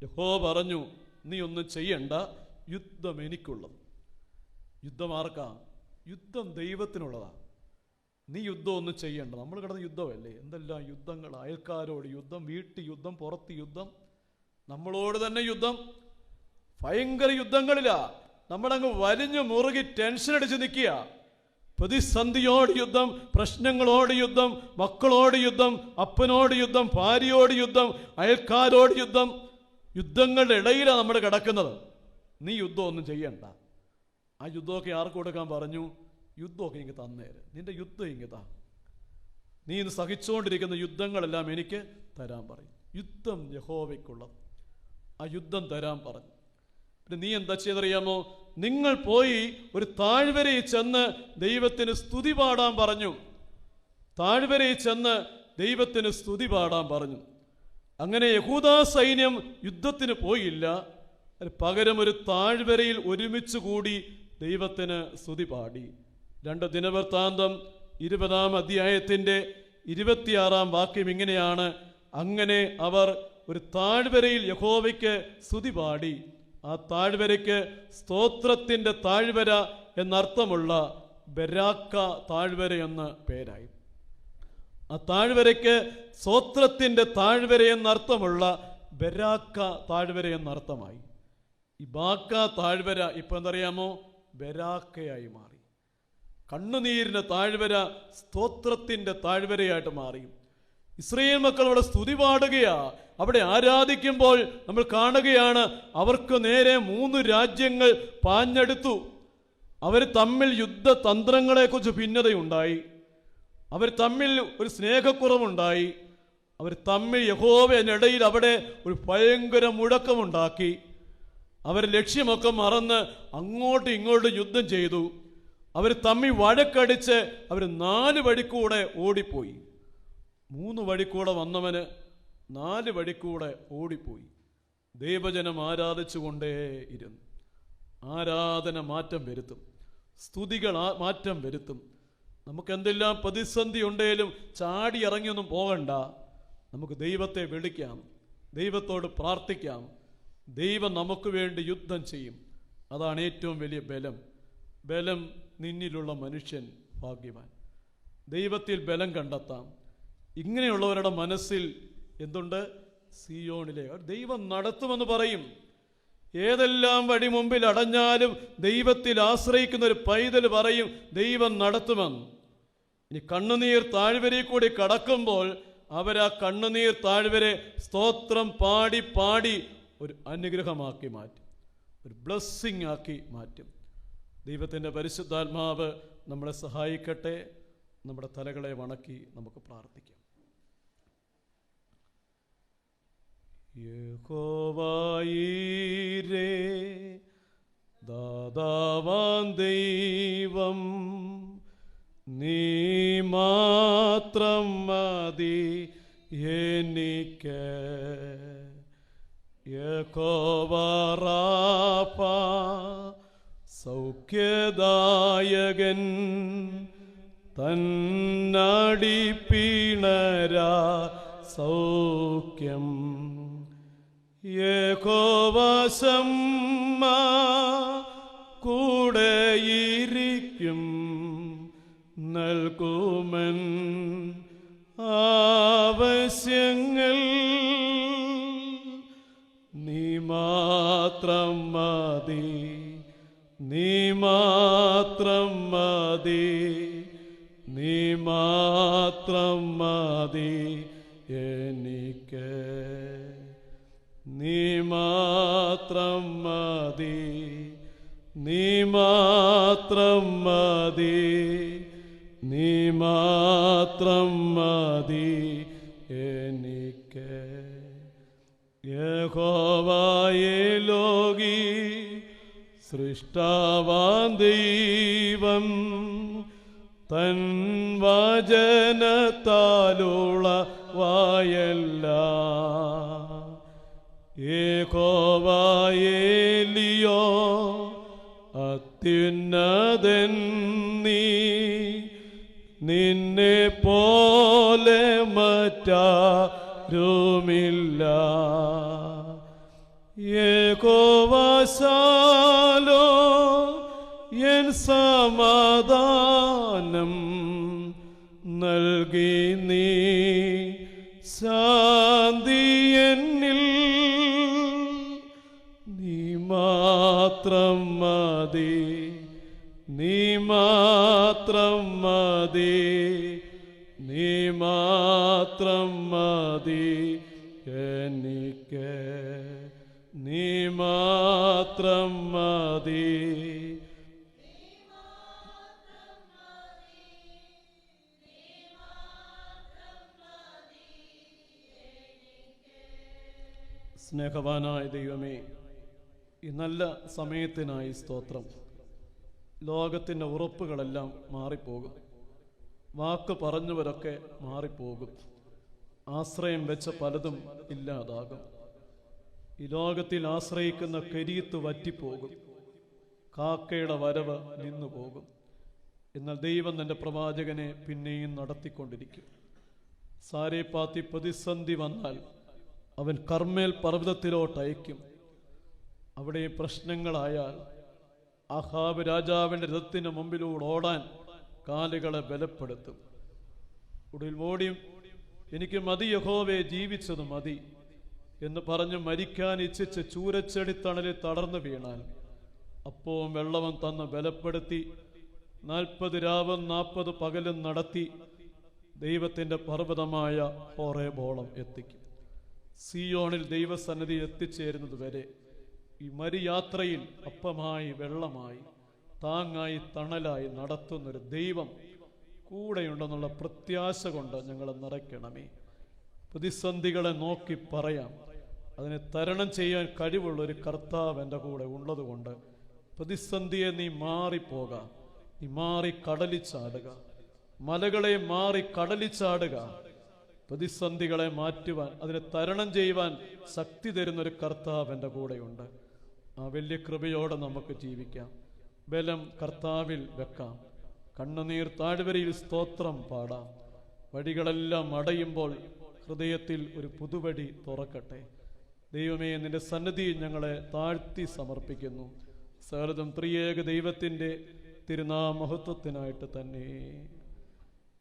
യഹോവ പറഞ്ഞു, നീ ഒന്നും ചെയ്യണ്ട, യുദ്ധം എനിക്കുള്ളത്. യുദ്ധം ആർക്കാ? യുദ്ധം ദൈവത്തിനുള്ളതാ. നീ യുദ്ധം ഒന്നും ചെയ്യണ്ട. നമ്മൾ കിടന്ന യുദ്ധമല്ലേ, എന്തെല്ലാം യുദ്ധങ്ങൾ. അയൽക്കാരോട് യുദ്ധം, വീട്ടിൽ യുദ്ധം, പുറത്ത് യുദ്ധം, നമ്മളോട് തന്നെ യുദ്ധം. ഭയങ്കര യുദ്ധങ്ങളിലാ നമ്മളങ്ങ് വലിഞ്ഞു മുറുകി ടെൻഷൻ അടിച്ച് നിൽക്കുക. പ്രതിസന്ധിയോട് യുദ്ധം, പ്രശ്നങ്ങളോട് യുദ്ധം, മക്കളോട് യുദ്ധം, അപ്പനോട് യുദ്ധം, ഭാര്യയോട് യുദ്ധം, അയൽക്കാരോട് യുദ്ധം. യുദ്ധങ്ങളുടെ ഇടയിലാണ് നമ്മൾ കിടക്കുന്നത്. നീ യുദ്ധമൊന്നും ചെയ്യണ്ട. ആ യുദ്ധമൊക്കെ ആർക്ക് കൊടുക്കാൻ പറഞ്ഞു? യുദ്ധമൊക്കെ എനിക്ക് തന്നേര്, നിന്റെ യുദ്ധം ഇങ്ങ് താ. നീ ഇന്ന് സഹിച്ചുകൊണ്ടിരിക്കുന്ന യുദ്ധങ്ങളെല്ലാം എനിക്ക് തരാൻ പറയും. യുദ്ധം യഹോവയ്ക്കുള്ളത്. ആ യുദ്ധം തരാൻ പറഞ്ഞു. പിന്നെ നീ എന്താ ചെയ്തറിയാമോ? നിങ്ങൾ പോയി ഒരു താഴ്വരയിൽ ചെന്ന് ദൈവത്തിന് സ്തുതി പാടാൻ പറഞ്ഞു. താഴ്വരയിൽ ചെന്ന് ദൈവത്തിന് സ്തുതി പാടാൻ പറഞ്ഞു. അങ്ങനെ യഹൂദ സൈന്യം യുദ്ധത്തിന് പോയില്ല. പകരം ഒരു താഴ്വരയിൽ ഒരുമിച്ച് കൂടി ദൈവത്തിന് സ്തുതി പാടി. 2 ദിനവൃത്താന്തം 20-ാം അധ്യായത്തിൻ്റെ 26-ാം വാക്യം ഇങ്ങനെയാണ്: അങ്ങനെ അവർ ഒരു താഴ്വരയിൽ യഹോവയ്ക്ക് സ്തുതി പാടി. ആ താഴ്വരയ്ക്ക് സ്തോത്രത്തിൻ്റെ താഴ്വര എന്നർത്ഥമുള്ള ബെരാക്ക താഴ്വര എന്ന് പേരായി. ആ താഴ്വരയ്ക്ക് സ്തോത്രത്തിൻ്റെ താഴ്വര എന്നർത്ഥമുള്ള ബെരാക്ക താഴ്വര എന്നർത്ഥമായി. ഈ ബാക്ക താഴ്വര ഇപ്പം എന്തറിയാമോ? ബെരാക്കയായി മാറി. കണ്ണുനീരിൻ്റെ താഴ്വര സ്തോത്രത്തിൻ്റെ താഴ്വരയായിട്ട് മാറി. ഇസ്രായേൽ മക്കൾ അവിടെ സ്തുതി പാടുകയാ. അവിടെ ആരാധിക്കുമ്പോൾ നമ്മൾ കാണുകയാണ്, അവർക്ക് നേരെ 3 രാജ്യങ്ങൾ പാഞ്ഞെടുത്തു. അവർ തമ്മിൽ യുദ്ധതന്ത്രങ്ങളെക്കുറിച്ച് ഭിന്നതയുണ്ടായി. അവർ തമ്മിൽ ഒരു സ്നേഹക്കുറവുണ്ടായി. അവർ തമ്മിൽ യഹോവയിനിടയിൽ അവിടെ ഒരു ഭയങ്കര മുഴക്കമുണ്ടാക്കി. അവർ ലക്ഷ്യമൊക്കെ മറന്ന് അങ്ങോട്ടും ഇങ്ങോട്ടും യുദ്ധം ചെയ്തു. അവർ തമ്മിൽ വഴക്കടിച്ച് അവർ 4 വഴിക്കൂടെ ഓടിപ്പോയി. 3 വഴിക്കൂടെ വന്നവന് 4 വഴിക്കൂടെ ഓടിപ്പോയി. ദൈവജനം ആരാധിച്ചുകൊണ്ടേയിരുന്നു. ആരാധന മാറ്റം വരുത്തും, സ്തുതികൾ മാറ്റം വരുത്തും. നമുക്ക് എന്തെല്ലാം പ്രതിസന്ധി ഉണ്ടെങ്കിലും ചാടി ഇറങ്ങിയൊന്നും പോകണ്ട. നമുക്ക് ദൈവത്തെ വിളിക്കാം, ദൈവത്തോട് പ്രാർത്ഥിക്കാം. ദൈവം നമുക്ക് വേണ്ടി യുദ്ധം ചെയ്യും. അതാണ് ഏറ്റവും വലിയ ബലം. ബലം നിന്നിലുള്ള മനുഷ്യൻ ഭാഗ്യവാൻ. ദൈവത്തിൽ ബലം കണ്ടെത്താം. ഇങ്ങനെയുള്ളവരുടെ മനസ്സിൽ എന്തുണ്ട്? സിയോണിലെ ദൈവം നടത്തുമെന്ന് പറയും. ഏതെല്ലാം വഴി മുമ്പിൽ അടഞ്ഞാലും ദൈവത്തിൽ ആശ്രയിക്കുന്ന ഒരു പൈതൽ പറയും, ദൈവം നടത്തുമെന്ന്. ഇനി കണ്ണുനീർ താഴ്വരയിൽ കൂടി കടക്കുമ്പോൾ അവരാ കണ്ണുനീർ താഴ്വരെ സ്തോത്രം പാടി പാടി ഒരു അനുഗ്രഹമാക്കി മാറ്റും, ഒരു ബ്ലെസ്സിങ് ആക്കി മാറ്റും. ദൈവത്തിൻ്റെ പരിശുദ്ധാത്മാവ് നമ്മളെ സഹായിക്കട്ടെ. നമ്മുടെ തലകളെ വണക്കി നമുക്ക് പ്രാർത്ഥിക്കാം. യഹോവയീരേ ദാതാവാം ദൈവം, നീ മാത്രം മതി എനിക്ക്. യഹോവ റാഫ സൗഖ്യദായകൻ, തന്നടിപ്പിണരാ സൗഖ്യം. യഹോവ ശമ്മ കൂടെയിരിക്കും, നൽകുമൻ ആവശ്യങ്ങൾ. നീ മാത്രം മതി, നീ മാത്രം മതി, നീ മാത്രം മതി എനിക്ക്. നീ മാത്രം മതി, നീ മാത്രം മതി, നീ മാത്രം മതി എനിക്ക്. യഹോവയേ ലോകി സൃഷ്ടാവാം ദൈവം, തൻ വചനത്താലുളവായെല്ലാം. യഹോവയേലിയോ അത്യുന്നതൻ നീ, നിന്നെ പോലെ മറ്റാരുമില്ല. യഹോവ ശാലോ എൻ സമാധാനം നൽകി നീ ശാന്തി എന്നിൽ. നീ മാത്രം മതി, നീ മാത്രം മതി, നീ മാത്രം മതി എനിക്ക്. നീ മാത്രം മതി. സ്നേഹവാനായ ദൈവമേ, ഈ നല്ല സമയത്തിനായി സ്തോത്രം. ലോകത്തിൻ്റെ ഉറപ്പുകളെല്ലാം മാറിപ്പോകും, വാക്ക് പറഞ്ഞവരൊക്കെ മാറിപ്പോകും, ആശ്രയം വെച്ച പലതും ഇല്ലാതാകും. ഈ ലോകത്തിൽ ആശ്രയിക്കുന്ന കരീത്ത് വറ്റിപ്പോകും, കാക്കയുടെ വരവ് നിന്നു പോകും. എന്നാൽ ദൈവം തൻ്റെ പ്രവാചകനെ പിന്നെയും നടത്തിക്കൊണ്ടിരിക്കും. സാരേപ്പാത്തി പ്രതിസന്ധി വന്നാൽ അവൻ കർമ്മേൽ പർവ്വതത്തിലോട്ട് അയക്കും. അവിടെ പ്രശ്നങ്ങളായാൽ ആഹാബ് രാജാവിൻ്റെ രഥത്തിന് മുമ്പിലൂടെ ഓടാൻ കാലുകളെ ബലപ്പെടുത്തും. ഒടുവിൽ ഓടിയും എനിക്ക് മതി യഹോവേ, ജീവിച്ചത് മതി എന്ന് പറഞ്ഞ് മരിക്കാൻ ഇച്ഛിച്ച് ചൂരച്ചെടിത്തണലിൽ തളർന്നു വീണാൽ അപ്പവും വെള്ളവും തന്ന് ബലപ്പെടുത്തി 40 രാവും 40 പകലും നടത്തി ദൈവത്തിൻ്റെ പർവ്വതമായ ഹോറേബോളം എത്തിക്കും. സിയോണിൽ ദൈവസന്നിധി എത്തിച്ചേരുന്നത് വരെ ഈ മരിയാത്രയിൽ അപ്പമായി വെള്ളമായി താങ്ങായി തണലായി നടത്തുന്നൊരു ദൈവം കൂടെയുണ്ടെന്നുള്ള പ്രത്യാശ കൊണ്ട് ഞങ്ങളെ നിറയ്ക്കണമേ. പ്രതിസന്ധികളെ നോക്കി പറയാം, അതിനെ തരണം ചെയ്യാൻ കഴിവുള്ളൊരു കർത്താവ് എൻ്റെ കൂടെ ഉള്ളതുകൊണ്ട് പ്രതിസന്ധിയെ നീ മാറിപ്പോകാം, നീ മാറി കടലിച്ചാടുക, മലകളെ മാറി കടലിച്ചാടുക. പ്രതിസന്ധികളെ മാറ്റുവാൻ, അതിനെ തരണം ചെയ്യുവാൻ ശക്തി തരുന്നൊരു കർത്താവ് എൻ്റെ കൂടെയുണ്ട്. ആ വലിയ കൃപയോടെ നമുക്ക് ജീവിക്കാം. ബലം കർത്താവിൽ വെക്കാം. കണ്ണുനീർ താഴ്വരയിൽ സ്തോത്രം പാടാം. വഴികളെല്ലാം അടയുമ്പോൾ ഹൃദയത്തിൽ ഒരു പുതുവഴി തുറക്കട്ടെ. ദൈവമേ, നിന്റെ സന്നിധി ഞങ്ങളെ താഴ്ത്തി സമർപ്പിക്കുന്നു. സകലതും ത്രിയേക ദൈവത്തിൻ്റെ തിരുനാമഹത്വത്തിനായിട്ട് തന്നെ.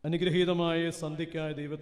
അനുഗ്രഹീതമായ സന്ധിക്കായ ദൈവ